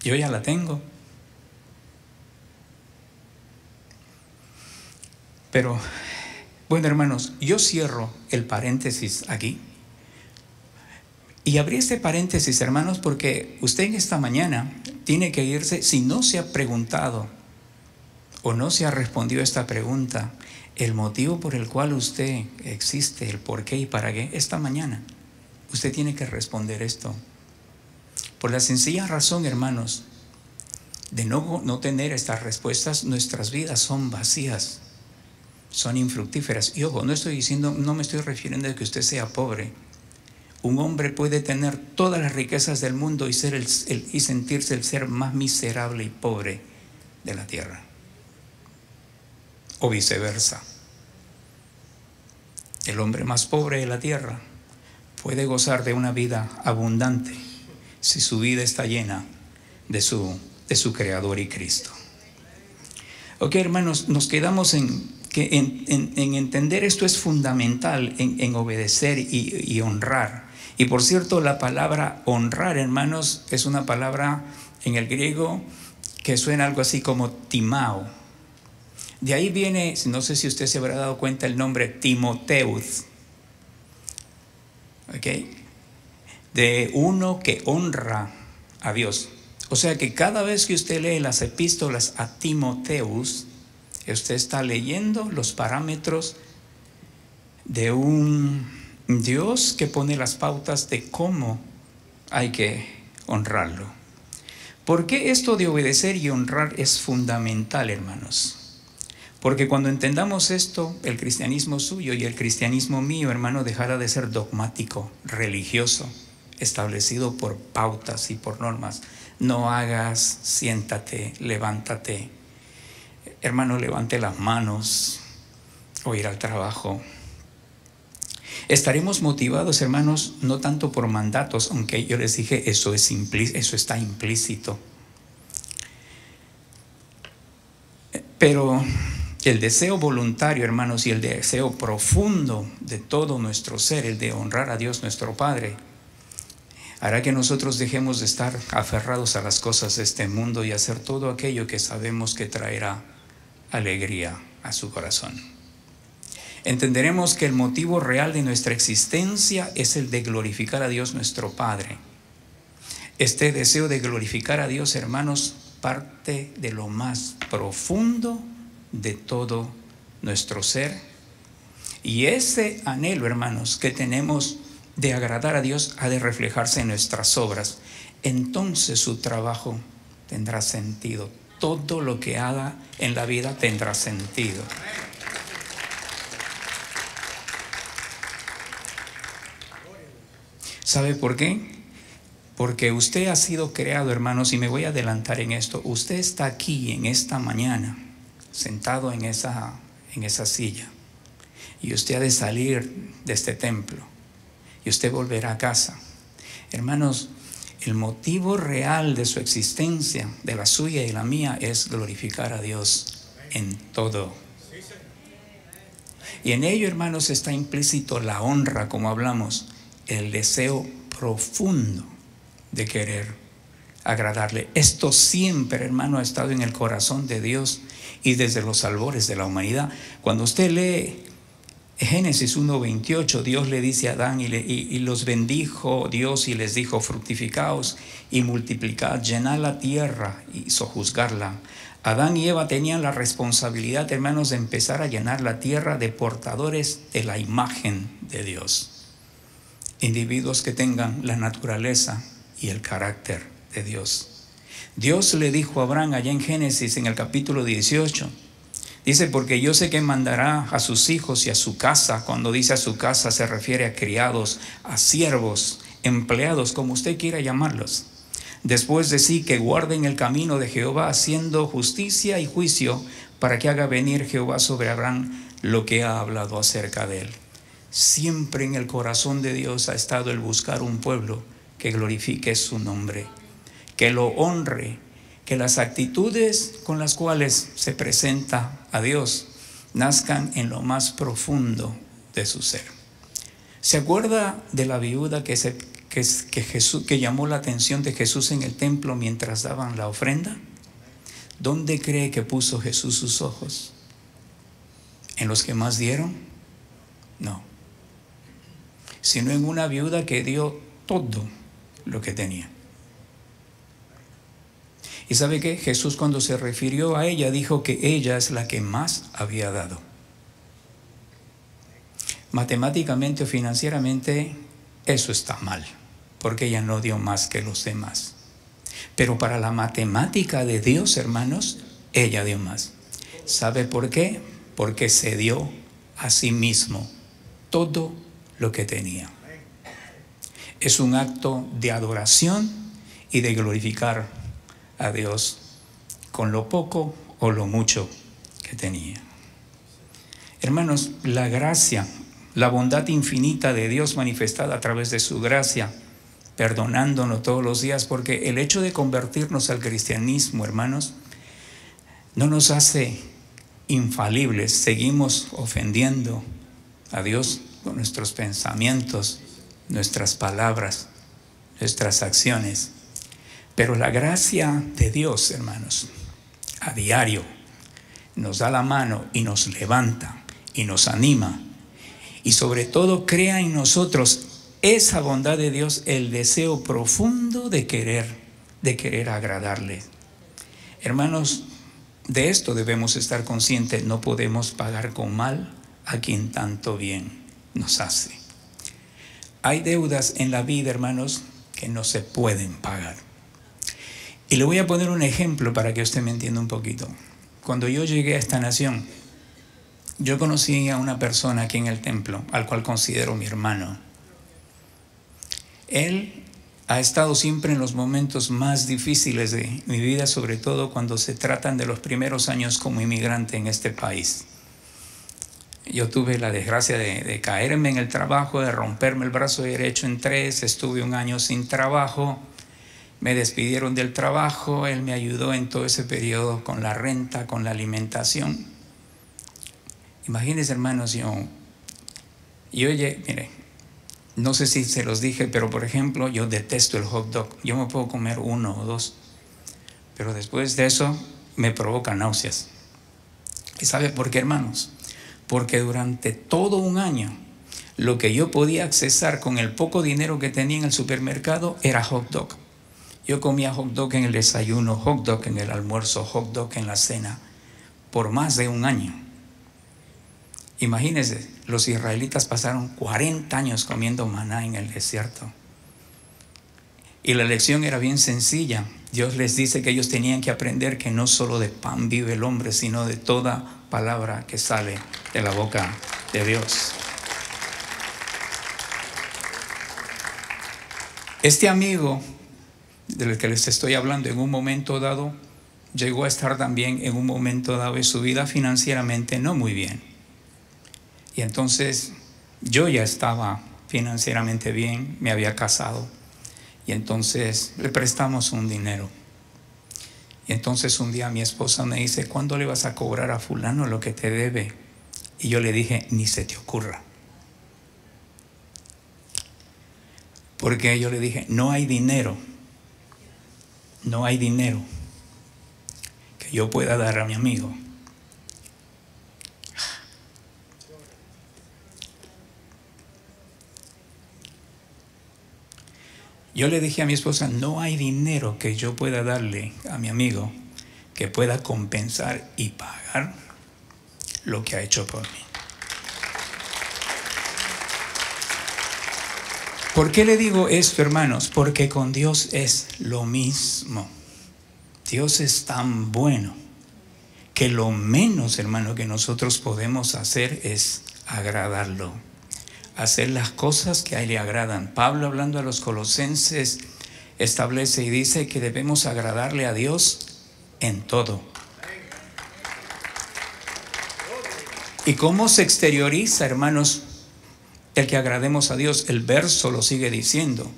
Yo ya la tengo. Pero, bueno, hermanos, yo cierro el paréntesis aquí. Y abrí este paréntesis, hermanos, porque usted en esta mañana tiene que irse, si no se ha preguntado o no se ha respondido a esta pregunta, el motivo por el cual usted existe, el por qué y para qué, esta mañana usted tiene que responder esto. Por la sencilla razón, hermanos, de no tener estas respuestas, nuestras vidas son vacías, son infructíferas. Y ojo, no me estoy refiriendo a que usted sea pobre. Un hombre puede tener todas las riquezas del mundo y sentirse el ser más miserable y pobre de la tierra. O viceversa. El hombre más pobre de la tierra puede gozar de una vida abundante si su vida está llena de su Creador y Cristo. Ok, hermanos, nos quedamos en entender esto es fundamental, en obedecer y honrar. Y por cierto, la palabra honrar, hermanos, es una palabra en el griego que suena algo así como timao. De ahí viene, no sé si usted se habrá dado cuenta, el nombre Timoteus. ¿Ok? De uno que honra a Dios. O sea que cada vez que usted lee las epístolas a Timoteus, usted está leyendo los parámetros de un Dios que pone las pautas de cómo hay que honrarlo. ¿Por qué esto de obedecer y honrar es fundamental, hermanos? Porque cuando entendamos esto, el cristianismo suyo y el cristianismo mío, hermano, dejará de ser dogmático, religioso, establecido por pautas y por normas. No hagas, siéntate, levántate. Hermano, levante las manos o ir al trabajo. Estaremos motivados, hermanos, no tanto por mandatos, aunque yo les dije, eso está implícito. Pero el deseo voluntario, hermanos, y el deseo profundo de todo nuestro ser, el de honrar a Dios nuestro Padre, hará que nosotros dejemos de estar aferrados a las cosas de este mundo y hacer todo aquello que sabemos que traerá alegría a su corazón. Entenderemos que el motivo real de nuestra existencia es el de glorificar a Dios nuestro Padre. Este deseo de glorificar a Dios, hermanos, parte de lo más profundo de todo nuestro ser. Y ese anhelo, hermanos, que tenemos de agradar a Dios ha de reflejarse en nuestras obras. Entonces su trabajo tendrá sentido. Todo lo que haga en la vida tendrá sentido. ¿Sabe por qué? Porque usted ha sido creado, hermanos, y me voy a adelantar en esto. Usted está aquí en esta mañana, sentado en esa silla, y usted ha de salir de este templo, y usted volverá a casa. Hermanos, el motivo real de su existencia, de la suya y la mía, es glorificar a Dios en todo. Y en ello, hermanos, está implícito la honra, como hablamos, el deseo profundo de querer agradarle. Esto siempre, hermano, ha estado en el corazón de Dios y desde los albores de la humanidad. Cuando usted lee Génesis 1:28, Dios le dice a Adán y los bendijo Dios y les dijo: fructificaos y multiplicad, llenad la tierra y sojuzgarla. Adán y Eva tenían la responsabilidad, hermanos, de empezar a llenar la tierra de portadores de la imagen de Dios. Individuos que tengan la naturaleza y el carácter de Dios. Dios le dijo a Abraham allá en Génesis, en el capítulo 18, dice: porque yo sé que mandará a sus hijos y a su casa. Cuando dice a su casa se refiere a criados, a siervos, empleados, como usted quiera llamarlos. Después de sí, que guarden el camino de Jehová, haciendo justicia y juicio, para que haga venir Jehová sobre Abraham lo que ha hablado acerca de él. Siempre en el corazón de Dios ha estado el buscar un pueblo que glorifique su nombre, que lo honre, que las actitudes con las cuales se presenta a Dios nazcan en lo más profundo de su ser. ¿Se acuerda de la viuda que llamó la atención de Jesús en el templo mientras daban la ofrenda? ¿Dónde cree que puso Jesús sus ojos? ¿En los que más dieron? No. Sino en una viuda que dio todo lo que tenía. ¿Y sabe qué? Jesús, cuando se refirió a ella, dijo que ella es la que más había dado. Matemáticamente o financieramente, eso está mal, porque ella no dio más que los demás. Pero para la matemática de Dios, hermanos, ella dio más. ¿Sabe por qué? Porque se dio a sí mismo todo lo que tenía. Es un acto de adoración y de glorificar a Dios con lo poco o lo mucho que tenía. Hermanos, la gracia, la bondad infinita de Dios manifestada a través de su gracia, perdonándonos todos los días, porque el hecho de convertirnos al cristianismo, hermanos, no nos hace infalibles. Seguimos ofendiendo a Dios con nuestros pensamientos, nuestras palabras, nuestras acciones. Pero la gracia de Dios, hermanos, a diario nos da la mano y nos levanta y nos anima. Y sobre todo crea en nosotros esa bondad de Dios, el deseo profundo de querer agradarle. Hermanos, de esto debemos estar conscientes. No podemos pagar con mal a quien tanto bien nos hace. Hay deudas en la vida, hermanos, que no se pueden pagar. Y le voy a poner un ejemplo para que usted me entienda un poquito. Cuando yo llegué a esta nación, yo conocí a una persona aquí en el templo, al cual considero mi hermano. Él ha estado siempre en los momentos más difíciles de mi vida, sobre todo cuando se tratan de los primeros años como inmigrante en este país. Yo tuve la desgracia de caerme en el trabajo, de romperme el brazo derecho en 3, estuve 1 año sin trabajo, me despidieron del trabajo, él me ayudó en todo ese periodo con la renta, con la alimentación. Imagínense, hermanos, yo mire, no sé si se los dije, pero por ejemplo, yo detesto el hot dog. Yo me puedo comer 1 o 2, pero después de eso me provoca náuseas. ¿Y sabe por qué, hermanos? Porque durante todo 1 año, lo que yo podía accesar con el poco dinero que tenía en el supermercado era hot dog. Yo comía hot dog en el desayuno, hot dog en el almuerzo, hot dog en la cena, por más de 1 año. Imagínense, los israelitas pasaron 40 años comiendo maná en el desierto. Y la lección era bien sencilla. Dios les dice que ellos tenían que aprender que no solo de pan vive el hombre, sino de toda palabra que sale de la boca de Dios. Este amigo del que les estoy hablando, en un momento dado, llegó a estar también en un momento dado de su vida financieramente no muy bien. Y entonces yo ya estaba financieramente bien, me había casado. Y entonces le prestamos un dinero. Y entonces un día mi esposa me dice: ¿cuándo le vas a cobrar a fulano lo que te debe? Y yo le dije: ni se te ocurra. Porque yo le dije: no hay dinero que yo pueda dar a mi amigo. Yo le dije a mi esposa: no hay dinero que yo pueda darle a mi amigo que pueda compensar y pagar lo que ha hecho por mí. ¿Por qué le digo esto, hermanos? Porque con Dios es lo mismo. Dios es tan bueno que lo menos, hermano, que nosotros podemos hacer es agradarlo. Hacer las cosas que a Él le agradan. Pablo, hablando a los colosenses, establece y dice que debemos agradarle a Dios en todo. ¿Y cómo se exterioriza, hermanos, el que agrademos a Dios? El verso lo sigue diciendo: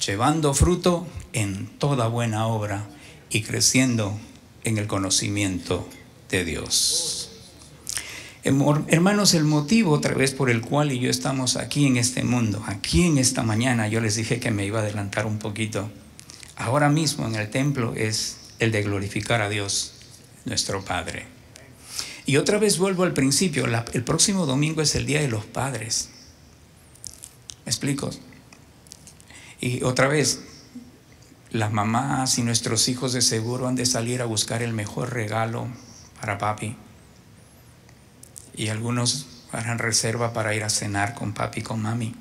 llevando fruto en toda buena obra y creciendo en el conocimiento de Dios. Hermanos, el motivo otra vez por el cual yo estamos aquí en este mundo, aquí en esta mañana, yo les dije que me iba a adelantar un poquito. Ahora mismo en el templo es el de glorificar a Dios, nuestro Padre. Y otra vez vuelvo al principio, el próximo domingo es el Día de los Padres. ¿Me explico? Y otra vez, las mamás y nuestros hijos de seguro han de salir a buscar el mejor regalo para papi. Y algunos harán reserva para ir a cenar con papi y con mami.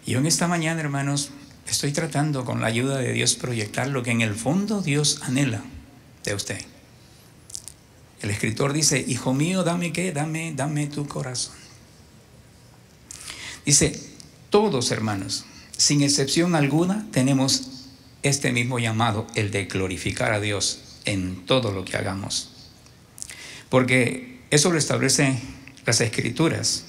Y yo en esta mañana, hermanos, estoy tratando con la ayuda de Dios proyectar lo que en el fondo Dios anhela de usted. El escritor dice, hijo mío, dame ¿qué? Dame tu corazón. Dice, todos, hermanos, sin excepción alguna, tenemos este mismo llamado, el de glorificar a Dios en todo lo que hagamos. Porque eso lo establece las Escrituras.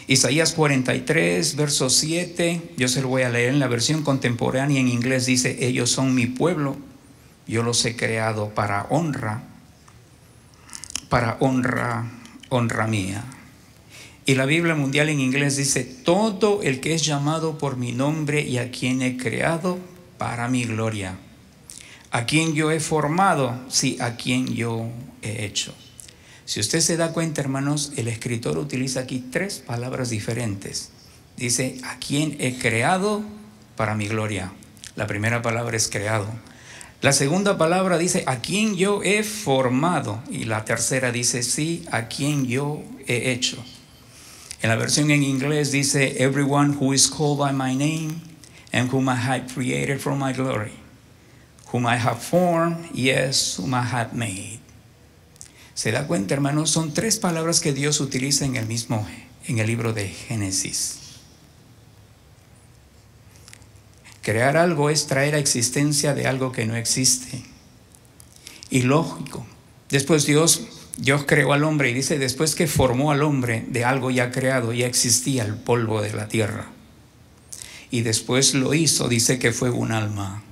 Isaías 43, verso 7, yo se lo voy a leer en la versión contemporánea en inglés, dice, ellos son mi pueblo, yo los he creado para honra mía. Y la Biblia Mundial en inglés dice, todo el que es llamado por mi nombre y a quien he creado para mi gloria, a quien yo he formado, sí, a quien yo he hecho. Si usted se da cuenta, hermanos, el escritor utiliza aquí 3 palabras diferentes. Dice, a quien he creado para mi gloria. La primera palabra es creado. La segunda palabra dice, a quien yo he formado. Y la tercera dice, sí, a quien yo he hecho. En la versión en inglés dice, everyone who is called by my name and whom I have created for my glory, whom I have formed, yes, whom I have made. ¿Se da cuenta, hermanos? Son 3 palabras que Dios utiliza en el libro de Génesis. Crear algo es traer a existencia de algo que no existe. Y lógico. Después Dios creó al hombre y dice, después que formó al hombre de algo ya creado, ya existía el polvo de la tierra. Y después lo hizo, dice que fue un alma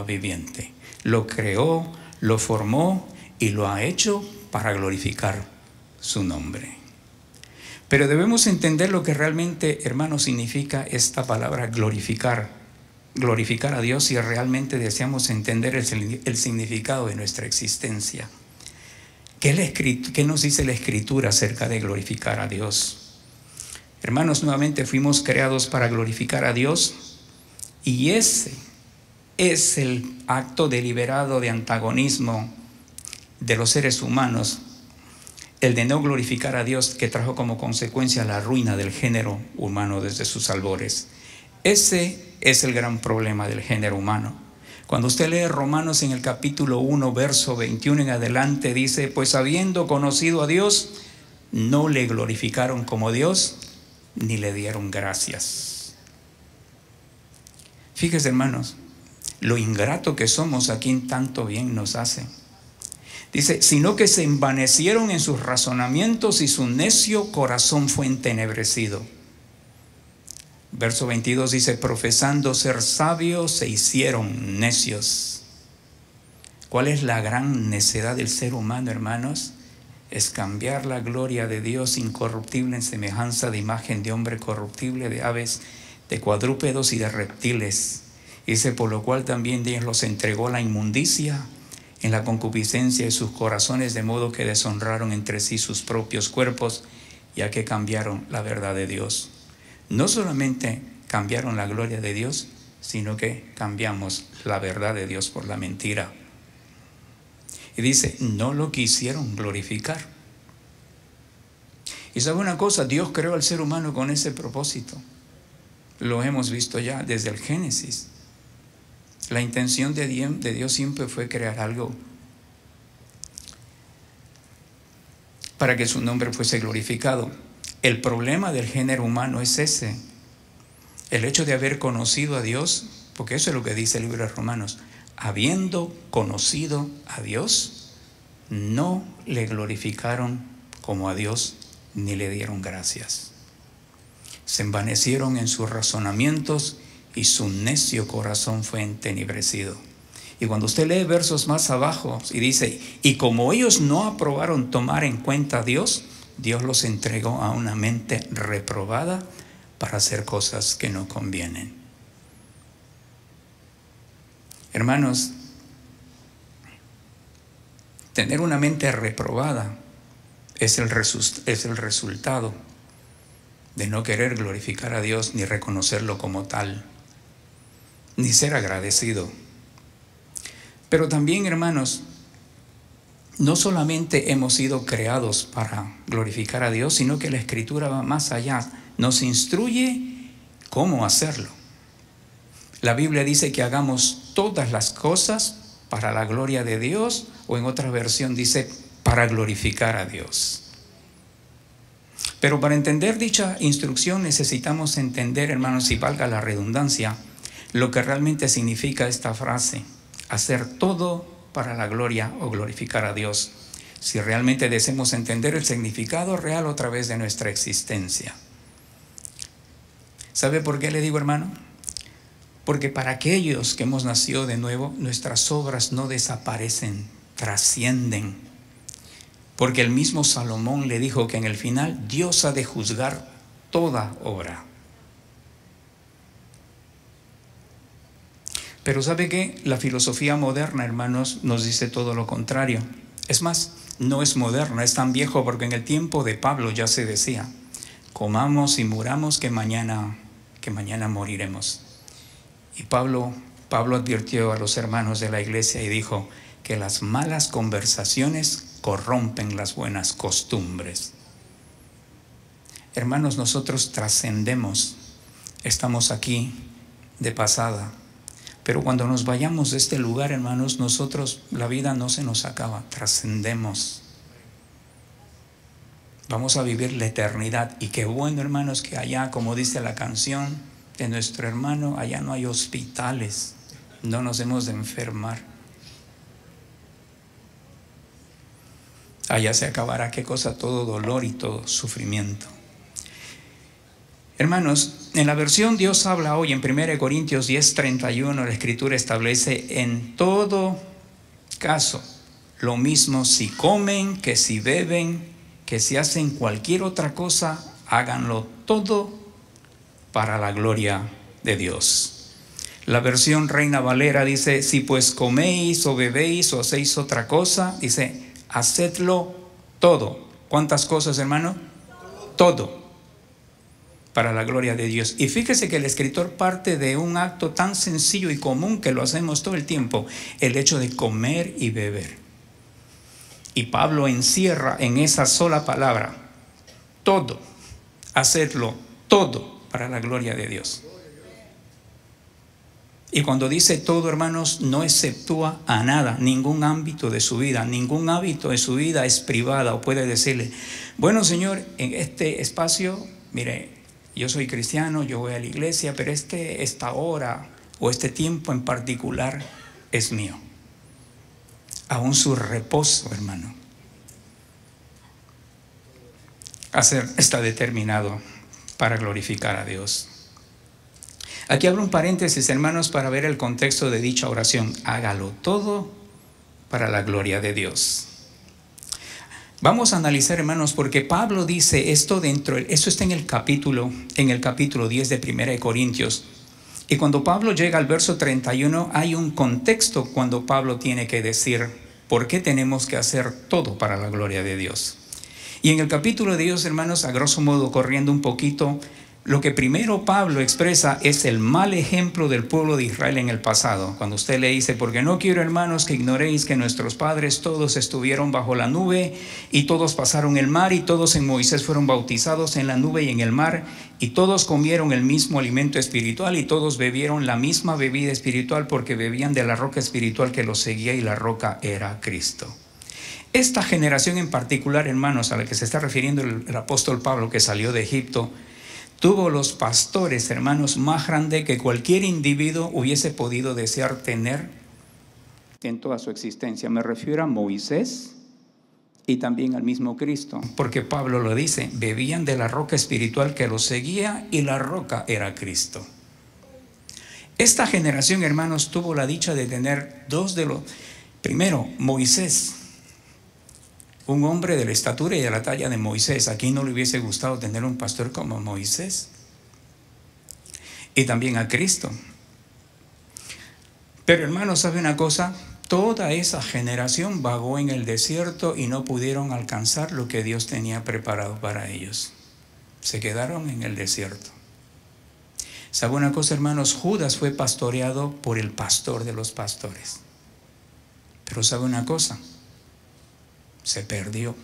viviente. Lo creó, lo formó y lo ha hecho para glorificar su nombre. Pero debemos entender lo que realmente, hermanos, significa esta palabra glorificar a Dios si realmente deseamos entender el significado de nuestra existencia. ¿Qué nos dice la Escritura acerca de glorificar a Dios? Hermanos, nuevamente fuimos creados para glorificar a Dios y ese es el acto deliberado de antagonismo de los seres humanos, el de no glorificar a Dios, que trajo como consecuencia la ruina del género humano desde sus albores. Ese es el gran problema del género humano. Cuando usted lee Romanos en el capítulo 1, verso 21 en adelante, dice, pues habiendo conocido a Dios, no le glorificaron como Dios, ni le dieron gracias. Fíjese, hermanos, lo ingrato que somos a quien tanto bien nos hace. Dice, sino que se envanecieron en sus razonamientos y su necio corazón fue entenebrecido. Verso 22 dice, profesando ser sabios se hicieron necios. ¿Cuál es la gran necedad del ser humano, hermanos? Es cambiar la gloria de Dios incorruptible en semejanza de imagen de hombre corruptible, de aves, de cuadrúpedos y de reptiles. Dice, por lo cual también Dios los entregó a la inmundicia en la concupiscencia de sus corazones, de modo que deshonraron entre sí sus propios cuerpos, ya que cambiaron la verdad de Dios. No solamente cambiaron la gloria de Dios, sino que cambiamos la verdad de Dios por la mentira. Y dice, no lo quisieron glorificar. Y sabe una cosa, Dios creó al ser humano con ese propósito. Lo hemos visto ya desde el Génesis. La intención de Dios siempre fue crear algo para que su nombre fuese glorificado. El problema del género humano es ese. El hecho de haber conocido a Dios, porque eso es lo que dice el libro de Romanos, habiendo conocido a Dios, no le glorificaron como a Dios, ni le dieron gracias. Se envanecieron en sus razonamientos y su necio corazón fue entenebrecido. Y cuando usted lee versos más abajo y dice, y como ellos no aprobaron tomar en cuenta a Dios, Dios los entregó a una mente reprobada para hacer cosas que no convienen. Hermanos, tener una mente reprobada es el resultado de no querer glorificar a Dios ni reconocerlo como tal, ni ser agradecido. Pero también, hermanos, no solamente hemos sido creados para glorificar a Dios, sino que la Escritura va más allá. Nos instruye cómo hacerlo. La Biblia dice que hagamos todas las cosas para la gloria de Dios, o en otra versión dice para glorificar a Dios. Pero para entender dicha instrucción necesitamos entender, hermanos, si valga la redundancia, lo que realmente significa esta frase: hacer todo para la gloria o glorificar a Dios, si realmente deseamos entender el significado real a través de nuestra existencia. ¿Sabe por qué le digo, hermano? Porque para aquellos que hemos nacido de nuevo, nuestras obras no desaparecen, trascienden. Porque el mismo Salomón le dijo que en el final Dios ha de juzgar toda obra. Pero ¿sabe qué? La filosofía moderna, hermanos, nos dice todo lo contrario. Es más, no es moderna, es tan viejo, porque en el tiempo de Pablo ya se decía: comamos y muramos que mañana moriremos. Y Pablo advirtió a los hermanos de la iglesia y dijo que las malas conversaciones corrompen las buenas costumbres. Hermanos, nosotros trascendemos, estamos aquí de pasada, pero cuando nos vayamos de este lugar, hermanos, nosotros, la vida no se nos acaba, trascendemos. Vamos a vivir la eternidad. Y qué bueno, hermanos, que allá, como dice la canción de nuestro hermano, allá no hay hospitales, no nos hemos de enfermar. Allá se acabará, ¿qué cosa? Todo dolor y todo sufrimiento. Hermanos, en la versión Dios habla hoy, en 1 Corintios 10:31, la Escritura establece: en todo caso, lo mismo si comen, que si beben, que si hacen cualquier otra cosa, háganlo todo para la gloria de Dios. La versión Reina Valera dice: si pues coméis o bebéis o hacéis otra cosa, dice, hacedlo todo. ¿Cuántas cosas, hermano? Todo para la gloria de Dios. Y fíjese que el escritor parte de un acto tan sencillo y común que lo hacemos todo el tiempo: el hecho de comer y beber. Y Pablo encierra en esa sola palabra todo, hacedlo todo para la gloria de Dios. Y cuando dice todo, hermanos, no exceptúa a nada, ningún ámbito de su vida. Ningún hábito de su vida es privada, o puede decirle: bueno, Señor, en este espacio, mire, yo soy cristiano, yo voy a la iglesia, pero esta hora o este tiempo en particular es mío. Aún su reposo, hermano, está determinado para glorificar a Dios. Aquí abro un paréntesis, hermanos, para ver el contexto de dicha oración: hágalo todo para la gloria de Dios. Vamos a analizar, hermanos, porque Pablo dice esto eso está en el capítulo 10 de 1 Corintios. Y cuando Pablo llega al verso 31, hay un contexto cuando Pablo tiene que decir por qué tenemos que hacer todo para la gloria de Dios. Y en el capítulo de Dios, hermanos, a grosso modo, corriendo un poquito, lo que primero Pablo expresa es el mal ejemplo del pueblo de Israel en el pasado. Cuando usted le dice: porque no quiero, hermanos, que ignoréis que nuestros padres todos estuvieron bajo la nube, y todos pasaron el mar, y todos en Moisés fueron bautizados en la nube y en el mar, y todos comieron el mismo alimento espiritual, y todos bebieron la misma bebida espiritual, porque bebían de la roca espiritual que los seguía, y la roca era Cristo. Esta generación en particular, hermanos, a la que se está refiriendo el apóstol Pablo, que salió de Egipto, tuvo los pastores, hermanos, más grandes que cualquier individuo hubiese podido desear tener en toda su existencia. Me refiero a Moisés y también al mismo Cristo, porque Pablo lo dice: bebían de la roca espiritual que los seguía, y la roca era Cristo. Esta generación, hermanos, tuvo la dicha de tener primero, Moisés, un hombre de la estatura y de la talla de Moisés. ¿A quién no le hubiese gustado tener un pastor como Moisés? Y también a Cristo. Pero, hermanos, ¿sabe una cosa? Toda esa generación vagó en el desierto y no pudieron alcanzar lo que Dios tenía preparado para ellos. Se quedaron en el desierto. ¿Sabe una cosa, hermanos? Judas fue pastoreado por el pastor de los pastores. Pero ¿sabe una cosa? Se perdió.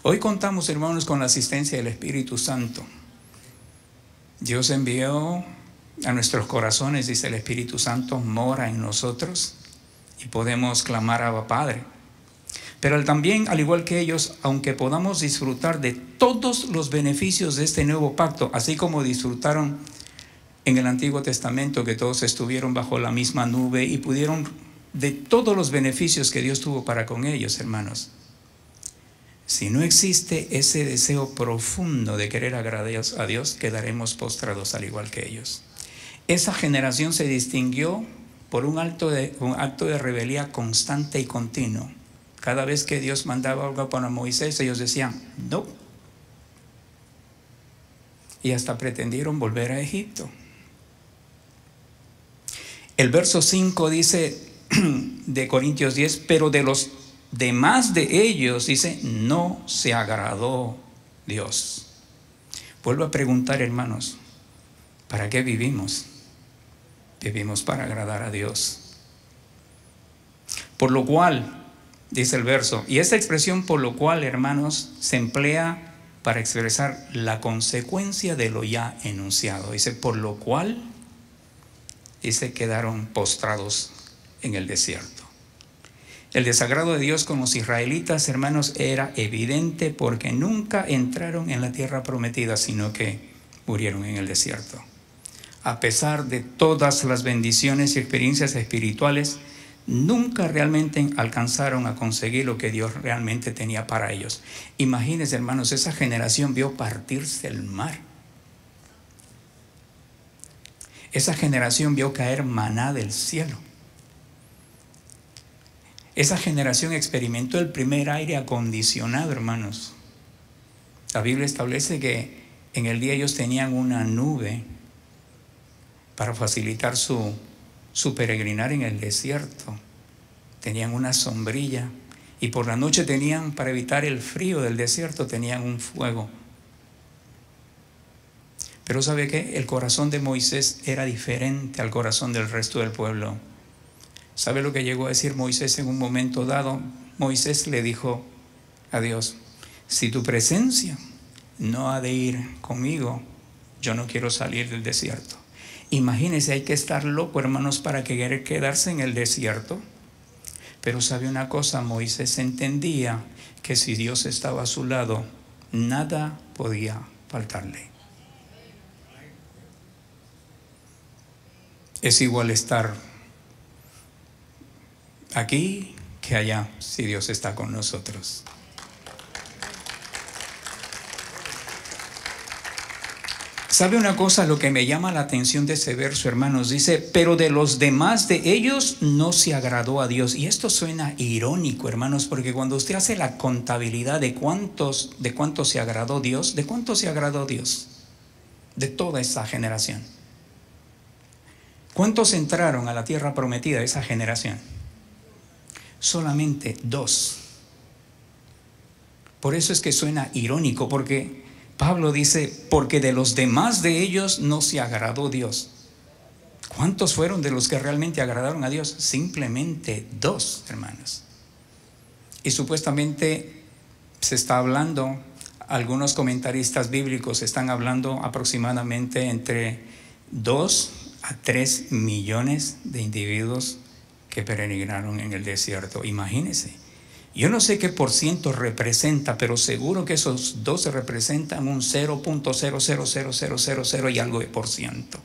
Hoy contamos, hermanos, con la asistencia del Espíritu Santo. Dios envió a nuestros corazones, dice el Espíritu Santo, mora en nosotros y podemos clamar a Abba Padre. Pero también, al igual que ellos, aunque podamos disfrutar de todos los beneficios de este nuevo pacto, así como disfrutaron en el Antiguo Testamento, que todos estuvieron bajo la misma nube y pudieron de todos los beneficios que Dios tuvo para con ellos, hermanos. Si no existe ese deseo profundo de querer agradar a Dios, quedaremos postrados al igual que ellos. Esa generación se distinguió por un acto de rebeldía constante y continuo. Cada vez que Dios mandaba algo para Moisés, ellos decían, no. Y hasta pretendieron volver a Egipto. El verso 5 dice de Corintios 10, pero de los demás de ellos, dice, no se agradó Dios. Vuelvo a preguntar, hermanos, ¿para qué vivimos? Vivimos para agradar a Dios. Por lo cual, dice el verso, y esta expresión por lo cual, hermanos, se emplea para expresar la consecuencia de lo ya enunciado. Dice, por lo cual, dice, quedaron postrados en el desierto. El desagrado de Dios con los israelitas, hermanos, era evidente porque nunca entraron en la tierra prometida, sino que murieron en el desierto. A pesar de todas las bendiciones y experiencias espirituales, nunca realmente alcanzaron a conseguir lo que Dios realmente tenía para ellos. Imagínense, hermanos, esa generación vio partirse el mar. Esa generación vio caer maná del cielo. Esa generación experimentó el primer aire acondicionado, hermanos. La Biblia establece que en el día ellos tenían una nube para facilitar su peregrinar en el desierto. Tenían una sombrilla y por la noche tenían, para evitar el frío del desierto, tenían un fuego. Pero ¿sabe qué? El corazón de Moisés era diferente al corazón del resto del pueblo. ¿Sabe lo que llegó a decir Moisés en un momento dado? Moisés le dijo a Dios, si tu presencia no ha de ir conmigo, yo no quiero salir del desierto. Imagínense, hay que estar loco, hermanos, para querer quedarse en el desierto. Pero sabe una cosa, Moisés entendía que si Dios estaba a su lado, nada podía faltarle. Es igual estar aquí que allá, si Dios está con nosotros. ¿Sabe una cosa? Lo que me llama la atención de ese verso, hermanos, dice, pero de los demás de ellos no se agradó a Dios. Y esto suena irónico, hermanos, porque cuando usted hace la contabilidad de cuántos se agradó Dios, ¿de cuántos se agradó Dios? De toda esa generación. ¿Cuántos entraron a la tierra prometida de esa generación? Solamente 2. Por eso es que suena irónico, porque Pablo dice, porque de los demás de ellos no se agradó Dios. ¿Cuántos fueron de los que realmente agradaron a Dios? Simplemente 2, hermanos. Y supuestamente se está hablando, algunos comentaristas bíblicos están hablando aproximadamente entre 2 a 3 millones de individuos que peregrinaron en el desierto. Imagínense. Yo no sé qué por ciento representa, pero seguro que esos 12 representan un 0.000000 y algo de por ciento.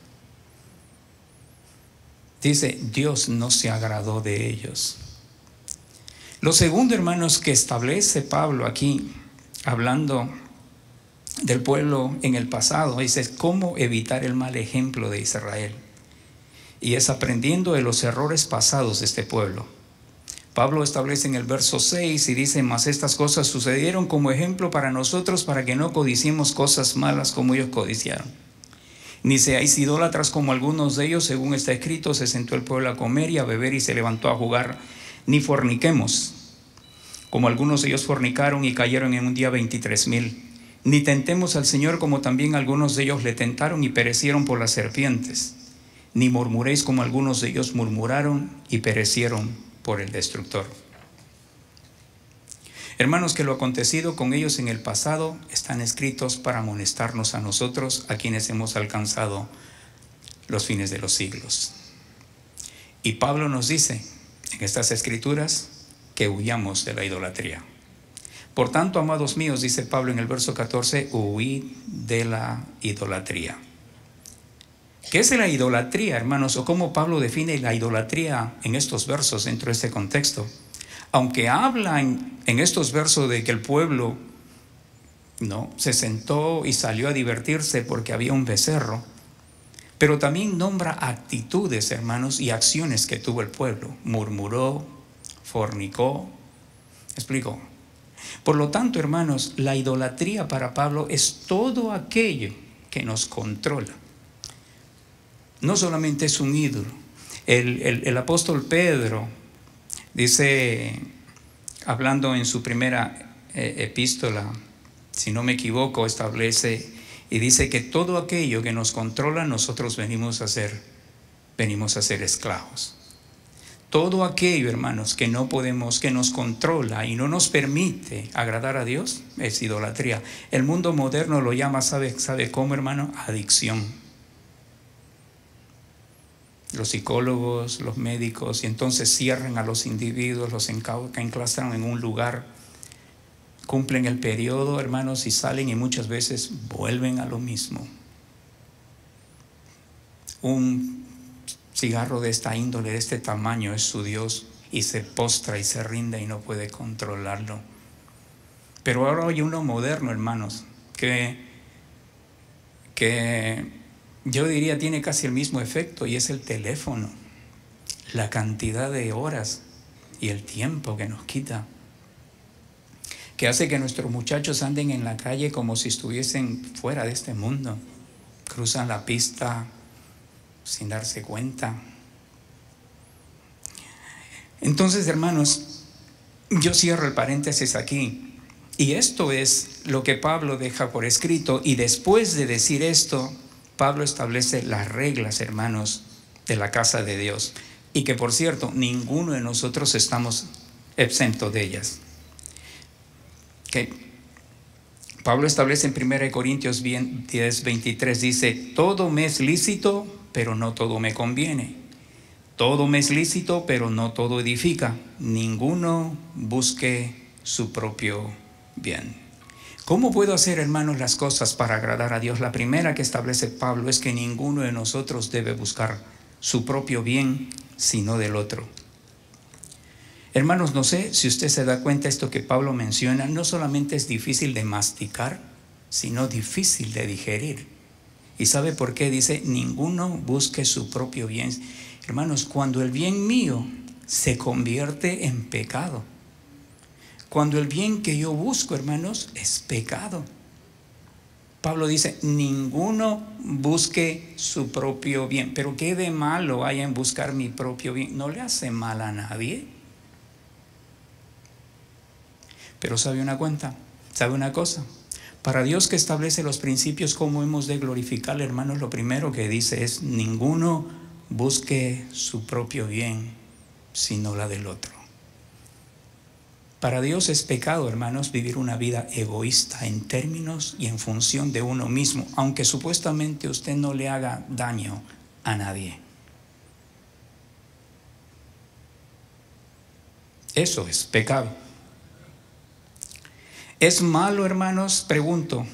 Dice, Dios no se agradó de ellos. Lo segundo, hermanos, que establece Pablo aquí, hablando del pueblo en el pasado, dice, cómo evitar el mal ejemplo de Israel. Y es aprendiendo de los errores pasados de este pueblo. Pablo establece en el verso 6 y dice, mas estas cosas sucedieron como ejemplo para nosotros, para que no codiciemos cosas malas como ellos codiciaron. Ni seáis idólatras como algunos de ellos, según está escrito, se sentó el pueblo a comer y a beber y se levantó a jugar. Ni forniquemos, como algunos de ellos fornicaron y cayeron en un día 23,000. Ni tentemos al Señor, como también algunos de ellos le tentaron y perecieron por las serpientes. Ni murmuréis, como algunos de ellos murmuraron y perecieron por el destructor. Hermanos, que lo acontecido con ellos en el pasado están escritos para amonestarnos a nosotros, a quienes hemos alcanzado los fines de los siglos. Y Pablo nos dice en estas escrituras que huyamos de la idolatría. Por tanto, amados míos, dice Pablo en el verso 14, huid de la idolatría. ¿Qué es la idolatría, hermanos? O cómo Pablo define la idolatría en estos versos dentro de este contexto. Aunque habla en estos versos de que el pueblo se sentó y salió a divertirse porque había un becerro, pero también nombra actitudes, hermanos, y acciones que tuvo el pueblo. Murmuró, fornicó. ¿Explico? Por lo tanto, hermanos, la idolatría para Pablo es todo aquello que nos controla. No solamente es un ídolo. El apóstol Pedro dice, hablando en su primera epístola, si no me equivoco, establece y dice que todo aquello que nos controla, nosotros venimos a ser esclavos. Todo aquello, hermanos, que no podemos, que nos controla y no nos permite agradar a Dios, es idolatría. El mundo moderno lo llama, ¿sabe cómo, hermano? Adicción. Los psicólogos, los médicos, y entonces cierran a los individuos, los enclastran en un lugar, cumplen el periodo, hermanos, y salen y muchas veces vuelven a lo mismo. Un cigarro de esta índole, de este tamaño, es su Dios, y se postra y se rinde y no puede controlarlo. Pero ahora hay uno moderno, hermanos, que yo diría tiene casi el mismo efecto, y es el teléfono. La cantidad de horas y el tiempo que nos quita, que hace que nuestros muchachos anden en la calle como si estuviesen fuera de este mundo. Cruzan la pista sin darse cuenta. Entonces, hermanos, yo cierro el paréntesis aquí, y esto es lo que Pablo deja por escrito. Y después de decir esto, Pablo establece las reglas, hermanos, de la casa de Dios, y que, por cierto, ninguno de nosotros estamos exentos de ellas. Pablo establece en 1 Corintios 10:23, dice: todo me es lícito, pero no todo me conviene. Todo me es lícito, pero no todo edifica. Ninguno busque su propio bien. ¿Cómo puedo hacer, hermanos, las cosas para agradar a Dios? La primera que establece Pablo es que ninguno de nosotros debe buscar su propio bien, sino del otro. Hermanos, no sé si usted se da cuenta, esto que Pablo menciona no solamente es difícil de masticar, sino difícil de digerir. ¿Y sabe por qué? Dice, ninguno busque su propio bien. Hermanos, cuando el bien mío se convierte en pecado, cuando el bien que yo busco, hermanos, es pecado. Pablo dice, ninguno busque su propio bien. Pero ¿qué de malo hay en buscar mi propio bien? No le hace mal a nadie. Pero ¿sabe una cosa? Para Dios, que establece los principios, cómo hemos de glorificar, hermanos, lo primero que dice es, ninguno busque su propio bien, sino la del otro. Para Dios es pecado, hermanos, vivir una vida egoísta en términos y en función de uno mismo, aunque supuestamente usted no le haga daño a nadie. Eso es pecado. ¿Es malo, hermanos? Pregunto,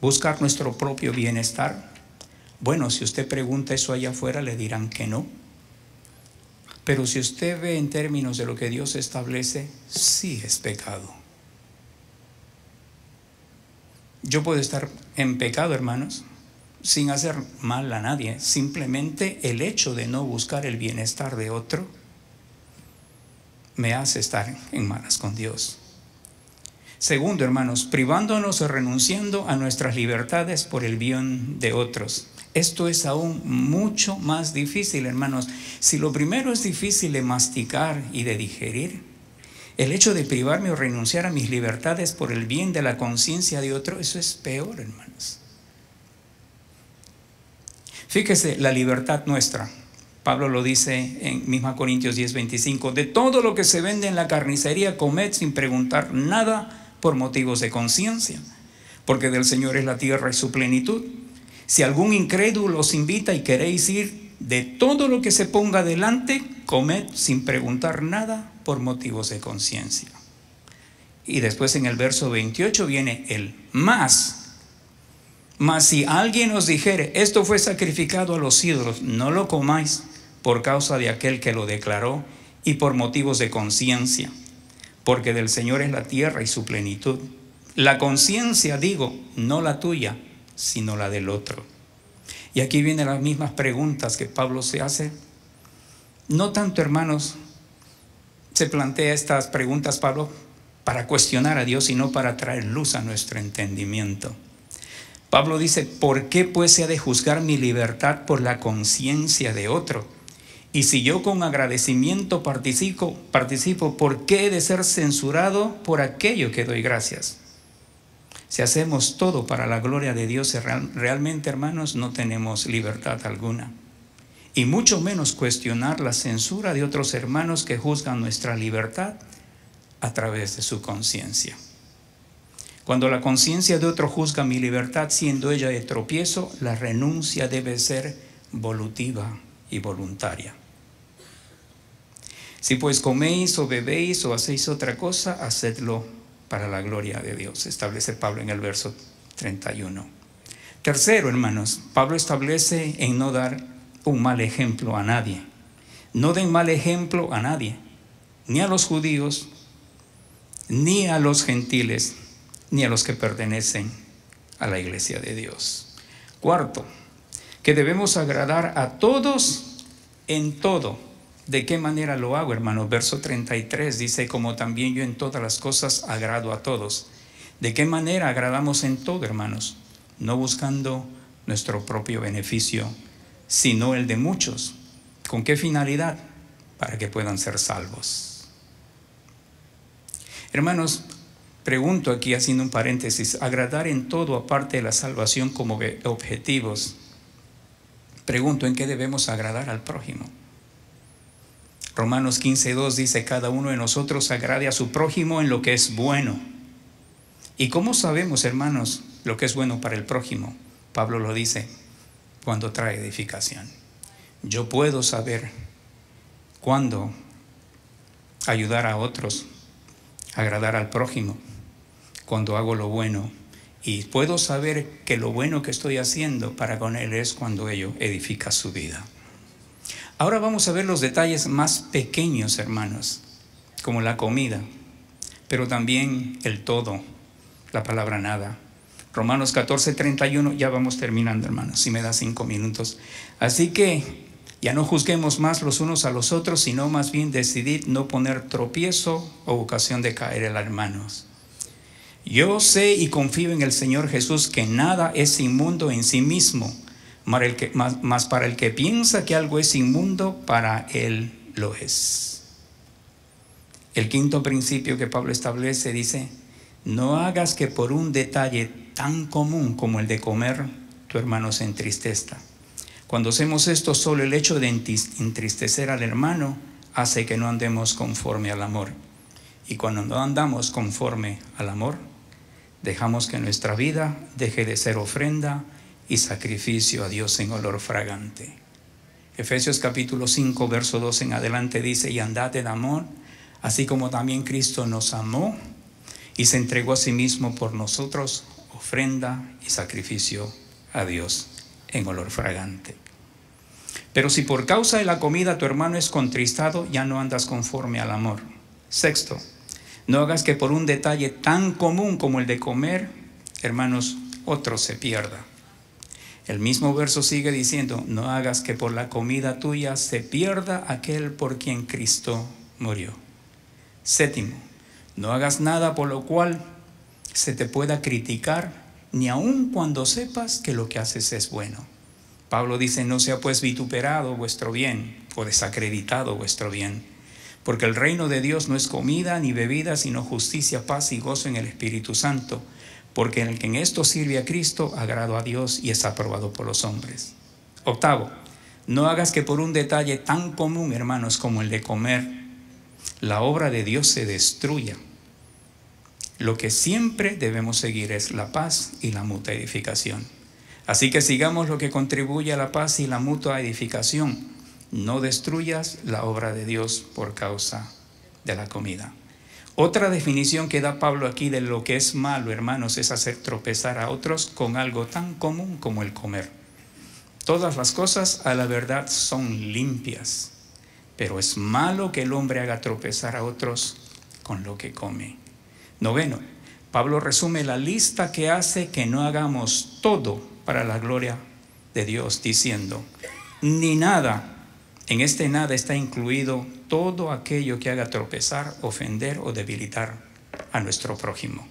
buscar nuestro propio bienestar. Bueno, si usted pregunta eso allá afuera, le dirán que no. Pero si usted ve en términos de lo que Dios establece, sí es pecado. Yo puedo estar en pecado, hermanos, sin hacer mal a nadie. Simplemente el hecho de no buscar el bienestar de otro me hace estar en malas con Dios. Segundo, hermanos, privándonos o renunciando a nuestras libertades por el bien de otros. Esto es aún mucho más difícil, hermanos. Si lo primero es difícil de masticar y de digerir, el hecho de privarme o renunciar a mis libertades por el bien de la conciencia de otro, eso es peor, hermanos. Fíjese, la libertad nuestra. Pablo lo dice en 1 Corintios 10:25. De todo lo que se vende en la carnicería, comed sin preguntar nada por motivos de conciencia, porque del Señor es la tierra y su plenitud. Si algún incrédulo os invita y queréis ir, de todo lo que se ponga delante, comed sin preguntar nada por motivos de conciencia. Y después en el verso 28 viene el más. Mas si alguien os dijere, esto fue sacrificado a los ídolos, no lo comáis por causa de aquel que lo declaró y por motivos de conciencia, porque del Señor es la tierra y su plenitud. La conciencia, digo, no la tuya, sino la del otro. Y aquí vienen las mismas preguntas que Pablo se hace. No tanto, hermanos, se plantea estas preguntas Pablo para cuestionar a Dios, sino para traer luz a nuestro entendimiento. Pablo dice, ¿por qué pues se ha de juzgar mi libertad por la conciencia de otro? Y si yo con agradecimiento participo, ¿por qué he de ser censurado por aquello que doy gracias? Si hacemos todo para la gloria de Dios, realmente, hermanos, no tenemos libertad alguna. Y mucho menos cuestionar la censura de otros hermanos que juzgan nuestra libertad a través de su conciencia. Cuando la conciencia de otro juzga mi libertad, siendo ella de tropiezo, la renuncia debe ser volutiva y voluntaria. Si pues coméis o bebéis o hacéis otra cosa, hacedlo para la gloria de Dios, establece Pablo en el verso 31. Tercero, hermanos, Pablo establece en no dar un mal ejemplo a nadie. No den mal ejemplo a nadie, ni a los judíos, ni a los gentiles, ni a los que pertenecen a la iglesia de Dios. Cuarto, que debemos agradar a todos en todo. ¿De qué manera lo hago, hermanos? Verso 33 dice, como también yo en todas las cosas agrado a todos. ¿De qué manera agradamos en todo, hermanos? No buscando nuestro propio beneficio, sino el de muchos. ¿Con qué finalidad? Para que puedan ser salvos. Hermanos, pregunto aquí, haciendo un paréntesis, agradar en todo aparte de la salvación como objetivos. Pregunto, ¿en qué debemos agradar al prójimo? Romanos 15:2 dice, cada uno de nosotros agrade a su prójimo en lo que es bueno. ¿Y cómo sabemos, hermanos, lo que es bueno para el prójimo? Pablo lo dice, cuando trae edificación. Yo puedo saber cuándo ayudar a otros, agradar al prójimo, cuando hago lo bueno. Y puedo saber que lo bueno que estoy haciendo para con él es cuando ello edifica su vida. Ahora vamos a ver los detalles más pequeños, hermanos, como la comida, pero también el todo, la palabra nada. Romanos 14:31, ya vamos terminando, hermanos, si me da 5 minutos. Así que ya no juzguemos más los unos a los otros, sino más bien decidid no poner tropiezo o ocasión de caer en las hermanos. Yo sé y confío en el Señor Jesús que nada es inmundo en sí mismo, mas para el que piensa que algo es inmundo, para él lo es. El quinto principio que Pablo establece dice, no hagas que por un detalle tan común como el de comer, tu hermano se entristezca. Cuando hacemos esto, solo el hecho de entristecer al hermano hace que no andemos conforme al amor. Y cuando no andamos conforme al amor, dejamos que nuestra vida deje de ser ofrenda y sacrificio a Dios en olor fragante. Efesios capítulo 5, verso 2 en adelante dice, y andad en amor, así como también Cristo nos amó y se entregó a sí mismo por nosotros, ofrenda y sacrificio a Dios en olor fragante. Pero si por causa de la comida tu hermano es contristado, ya no andas conforme al amor. Sexto, no hagas que por un detalle tan común como el de comer, hermanos, otro se pierda. El mismo verso sigue diciendo, no hagas que por la comida tuya se pierda aquel por quien Cristo murió. Séptimo, no hagas nada por lo cual se te pueda criticar, ni aun cuando sepas que lo que haces es bueno. Pablo dice: no sea pues vituperado vuestro bien o desacreditado vuestro bien, porque el reino de Dios no es comida ni bebida, sino justicia, paz y gozo en el Espíritu Santo, porque el que en esto sirve a Cristo agrado a Dios y es aprobado por los hombres. Octavo, no hagas que por un detalle tan común, hermanos, como el de comer, la obra de Dios se destruya. Lo que siempre debemos seguir es la paz y la mutua edificación. Así que sigamos lo que contribuye a la paz y la mutua edificación. No destruyas la obra de Dios por causa de la comida. Otra definición que da Pablo aquí de lo que es malo, hermanos, es hacer tropezar a otros con algo tan común como el comer. Todas las cosas a la verdad son limpias, pero es malo que el hombre haga tropezar a otros con lo que come. Noveno, Pablo resume la lista que hace que no hagamos todo para la gloria de Dios, diciendo: ni nada. En este nada está incluido todo aquello que haga tropezar, ofender o debilitar a nuestro prójimo.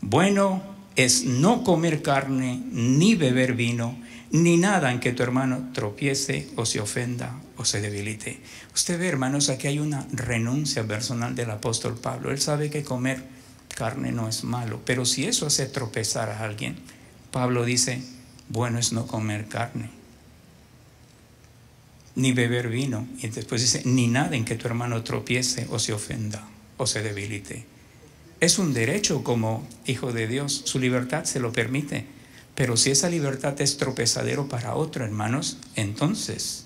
Bueno es no comer carne, ni beber vino, ni nada en que tu hermano tropiece o se ofenda o se debilite. Usted ve, hermanos, aquí hay una renuncia personal del apóstol Pablo. Él sabe que comer carne no es malo, pero si eso hace tropezar a alguien, Pablo dice: bueno es no comer carne, ni beber vino, y después dice: ni nada en que tu hermano tropiece o se ofenda o se debilite. Es un derecho como hijo de Dios, su libertad se lo permite, pero si esa libertad es tropezadero para otro, hermanos, entonces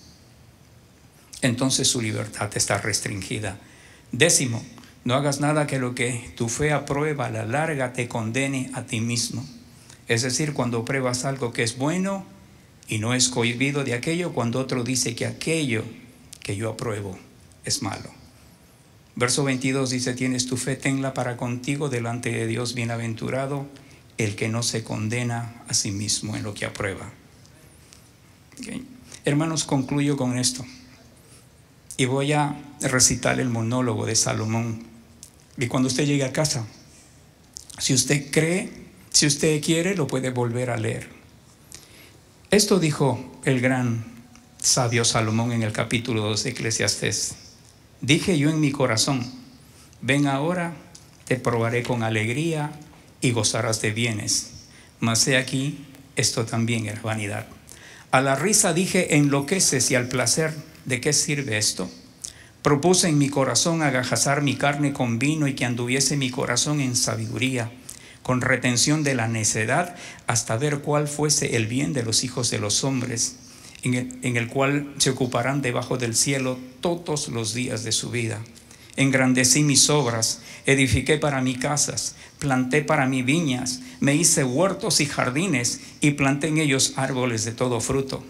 su libertad está restringida. Décimo, no hagas nada que lo que tu fe aprueba a la larga te condene a ti mismo. Es decir, cuando pruebas algo que es bueno y no es cohibido de aquello, cuando otro dice que aquello que yo apruebo es malo. Verso 22 dice: tienes tu fe, tenla para contigo delante de Dios, bienaventurado el que no se condena a sí mismo en lo que aprueba. Okay. Hermanos, concluyo con esto y voy a recitar el monólogo de Salomón. Y cuando usted llegue a casa, si usted quiere, lo puede volver a leer. Esto dijo el gran sabio Salomón en el capítulo 2 de Eclesiastés: dije yo en mi corazón, ven ahora, te probaré con alegría y gozarás de bienes. Mas he aquí, esto también era vanidad. A la risa dije, enloqueces, y al placer, ¿de qué sirve esto? Propuse en mi corazón agajazar mi carne con vino y que anduviese mi corazón en sabiduría, con retención de la necedad, hasta ver cuál fuese el bien de los hijos de los hombres, en el cual se ocuparán debajo del cielo todos los días de su vida. Engrandecí mis obras, edifiqué para mí casas, planté para mí viñas, me hice huertos y jardines y planté en ellos árboles de todo fruto.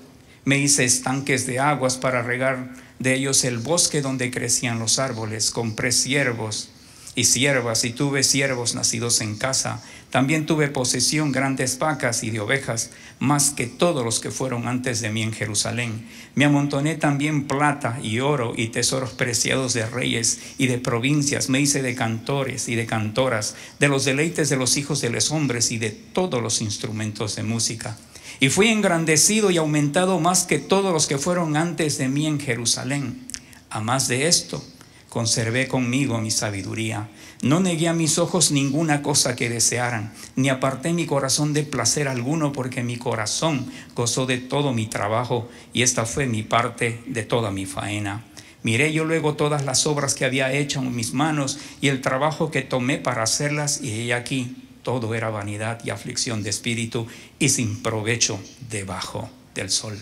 Me hice estanques de aguas para regar de ellos el bosque donde crecían los árboles. Compré siervos y siervas y tuve siervos nacidos en casa. También tuve posesión grandes vacas y de ovejas, más que todos los que fueron antes de mí en Jerusalén. Me amontoné también plata y oro y tesoros preciados de reyes y de provincias. Me hice de cantores y de cantoras, de los deleites de los hijos de los hombres y de todos los instrumentos de música. Y fui engrandecido y aumentado más que todos los que fueron antes de mí en Jerusalén. A más de esto, conservé conmigo mi sabiduría. No negué a mis ojos ninguna cosa que desearan, ni aparté mi corazón de placer alguno, porque mi corazón gozó de todo mi trabajo, y esta fue mi parte de toda mi faena. Miré yo luego todas las obras que había hecho en mis manos, y el trabajo que tomé para hacerlas, y he aquí, todo era vanidad y aflicción de espíritu, y sin provecho debajo del sol.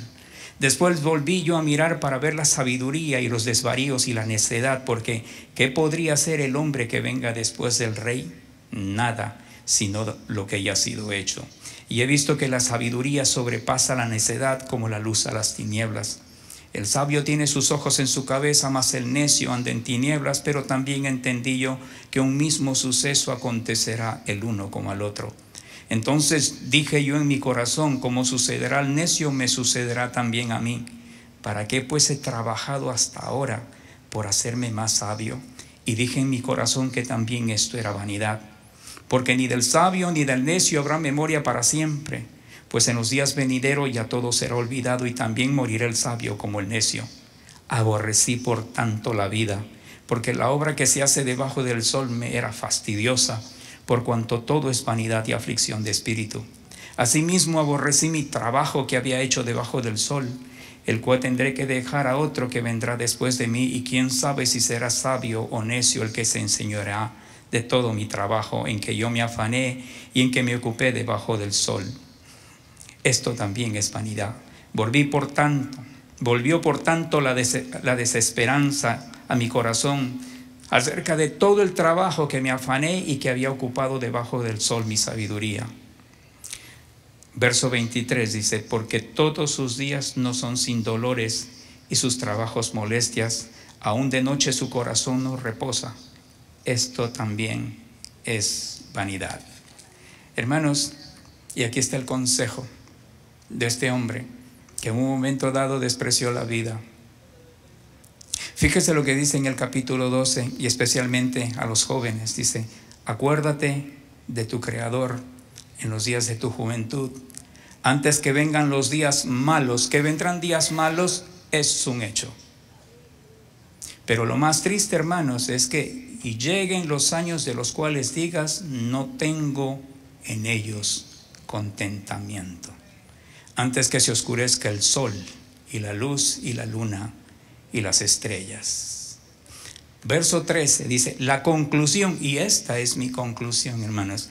Después volví yo a mirar para ver la sabiduría y los desvaríos y la necedad, porque ¿qué podría hacer el hombre que venga después del rey? Nada, sino lo que ya ha sido hecho. Y he visto que la sabiduría sobrepasa la necedad como la luz a las tinieblas. El sabio tiene sus ojos en su cabeza, mas el necio anda en tinieblas. Pero también entendí yo que un mismo suceso acontecerá el uno como al otro. Entonces dije yo en mi corazón, como sucederá al necio, me sucederá también a mí. ¿Para qué pues he trabajado hasta ahora? Por hacerme más sabio. Y dije en mi corazón que también esto era vanidad. Porque ni del sabio ni del necio habrá memoria para siempre. Pues en los días venideros ya todo será olvidado y también morirá el sabio como el necio. Aborrecí por tanto la vida, porque la obra que se hace debajo del sol me era fastidiosa, por cuanto todo es vanidad y aflicción de espíritu. Asimismo aborrecí mi trabajo que había hecho debajo del sol, el cual tendré que dejar a otro que vendrá después de mí, y quién sabe si será sabio o necio el que se enseñoreará de todo mi trabajo en que yo me afané y en que me ocupé debajo del sol. Esto también es vanidad. Volvió por tanto la desesperanza a mi corazón acerca de todo el trabajo que me afané y que había ocupado debajo del sol mi sabiduría. Verso 23 dice: porque todos sus días no son sin dolores y sus trabajos molestias, aún de noche su corazón no reposa. Esto también es vanidad. Hermanos, y aquí está el consejo de este hombre que en un momento dado despreció la vida. Fíjese lo que dice en el capítulo 12, y especialmente a los jóvenes. Dice: acuérdate de tu Creador en los días de tu juventud, antes que vengan los días malos. Que vendrán días malos es un hecho. Pero lo más triste, hermanos, es que y lleguen los años de los cuales digas: no tengo en ellos contentamiento. Antes que se oscurezca el sol y la luz y la luna y las estrellas. Verso 13 dice: la conclusión, y esta es mi conclusión, hermanos,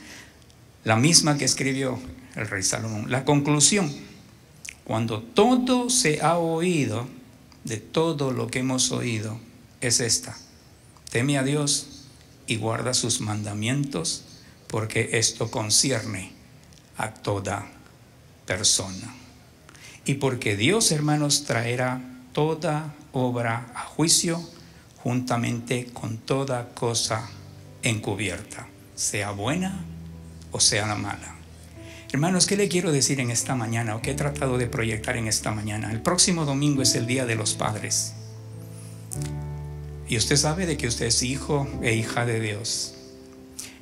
la misma que escribió el rey Salomón. La conclusión, cuando todo se ha oído, de todo lo que hemos oído, es esta: teme a Dios y guarda sus mandamientos, porque esto concierne a toda persona. Y porque Dios, hermanos, traerá toda obra a juicio, juntamente con toda cosa encubierta, sea buena o sea la mala. Hermanos, ¿qué le quiero decir en esta mañana, o qué he tratado de proyectar en esta mañana? El próximo domingo es el Día de los Padres. Y usted sabe de que usted es hijo e hija de Dios.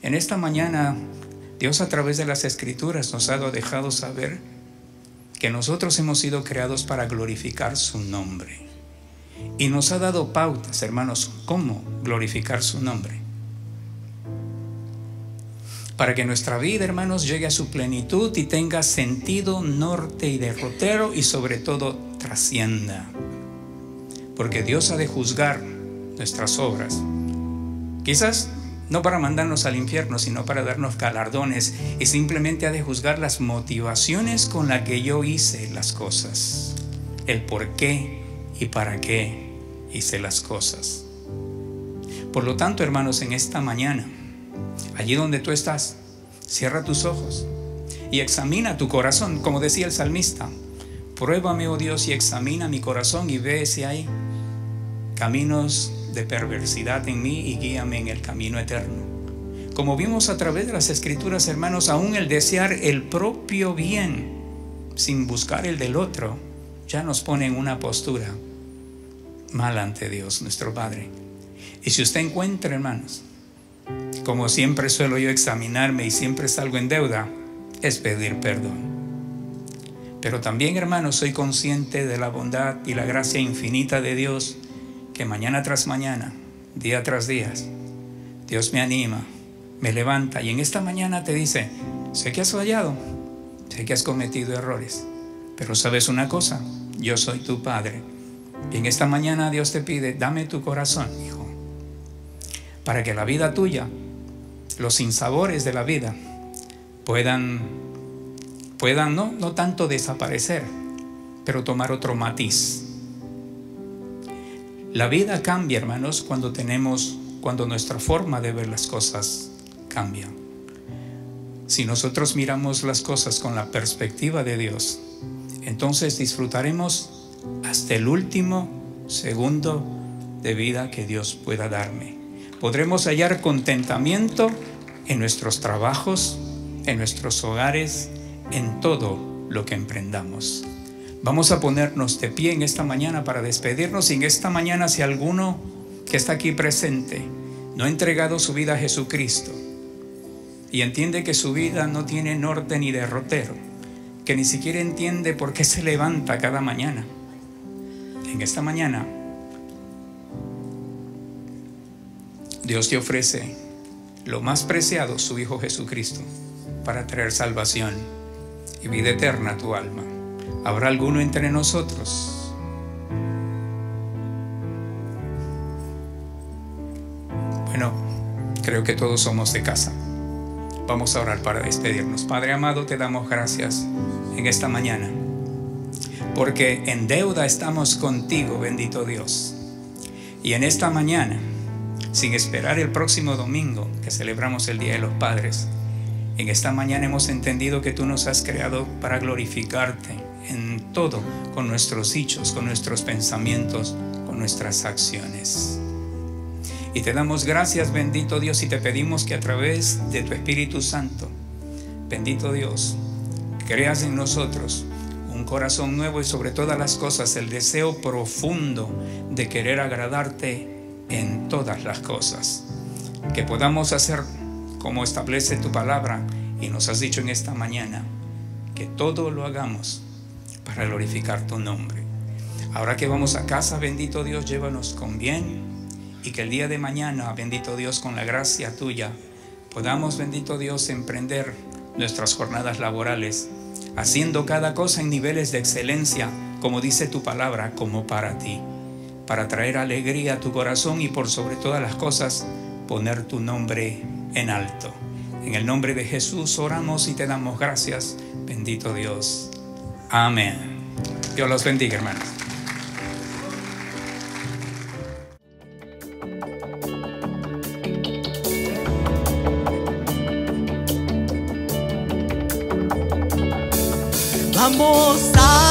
En esta mañana, Dios a través de las Escrituras nos ha dejado saber que nosotros hemos sido creados para glorificar su nombre. Y nos ha dado pautas, hermanos, cómo glorificar su nombre. Para que nuestra vida, hermanos, llegue a su plenitud y tenga sentido, norte y derrotero, y sobre todo trascienda. Porque Dios ha de juzgar nuestras obras. Quizás no para mandarnos al infierno, sino para darnos galardones, y simplemente ha de juzgar las motivaciones con las que yo hice las cosas, el por qué y para qué hice las cosas. Por lo tanto, hermanos, en esta mañana, allí donde tú estás, cierra tus ojos y examina tu corazón, como decía el salmista: pruébame, oh Dios, y examina mi corazón y ve si hay caminos de perversidad en mí y guíame en el camino eterno. Como vimos a través de las Escrituras, hermanos, aún el desear el propio bien sin buscar el del otro ya nos pone en una postura mal ante Dios, nuestro Padre. Y si usted encuentra, hermanos, como siempre suelo yo examinarme y siempre salgo en deuda, es pedir perdón. Pero también, hermanos, soy consciente de la bondad y la gracia infinita de Dios, que mañana tras mañana, día tras día, Dios me anima, me levanta, y en esta mañana te dice: sé que has fallado, sé que has cometido errores, pero sabes una cosa, yo soy tu Padre. Y en esta mañana Dios te pide: dame tu corazón, hijo, para que la vida tuya, los sinsabores de la vida, puedan no tanto desaparecer, pero tomar otro matiz. La vida cambia, hermanos, cuando nuestra forma de ver las cosas cambia. Si nosotros miramos las cosas con la perspectiva de Dios, entonces disfrutaremos hasta el último segundo de vida que Dios pueda darme. Podremos hallar contentamiento en nuestros trabajos, en nuestros hogares, en todo lo que emprendamos. Vamos a ponernos de pie en esta mañana para despedirnos. Y en esta mañana, si alguno que está aquí presente no ha entregado su vida a Jesucristo y entiende que su vida no tiene norte ni derrotero, que ni siquiera entiende por qué se levanta cada mañana. En esta mañana, Dios te ofrece lo más preciado, su Hijo Jesucristo, para traer salvación y vida eterna a tu alma. ¿Habrá alguno entre nosotros? Bueno, creo que todos somos de casa. Vamos a orar para despedirnos. Padre amado, te damos gracias en esta mañana, porque en deuda estamos contigo, bendito Dios. Y en esta mañana, sin esperar el próximo domingo que celebramos el Día de los Padres, en esta mañana hemos entendido que tú nos has creado para glorificarte en todo, con nuestros dichos, con nuestros pensamientos, con nuestras acciones. Y te damos gracias, bendito Dios, y te pedimos que a través de tu Espíritu Santo, bendito Dios, creas en nosotros un corazón nuevo y sobre todas las cosas el deseo profundo de querer agradarte en todas las cosas. Que podamos hacer como establece tu palabra y nos has dicho en esta mañana, que todo lo hagamos para glorificar tu nombre. Ahora que vamos a casa, bendito Dios, llévanos con bien, y que el día de mañana, bendito Dios, con la gracia tuya, podamos, bendito Dios, emprender nuestras jornadas laborales, haciendo cada cosa en niveles de excelencia, como dice tu palabra, como para ti, para traer alegría a tu corazón y por sobre todas las cosas, poner tu nombre en alto. En el nombre de Jesús oramos y te damos gracias, bendito Dios. Amén. Dios los bendiga, hermanos. Vamos a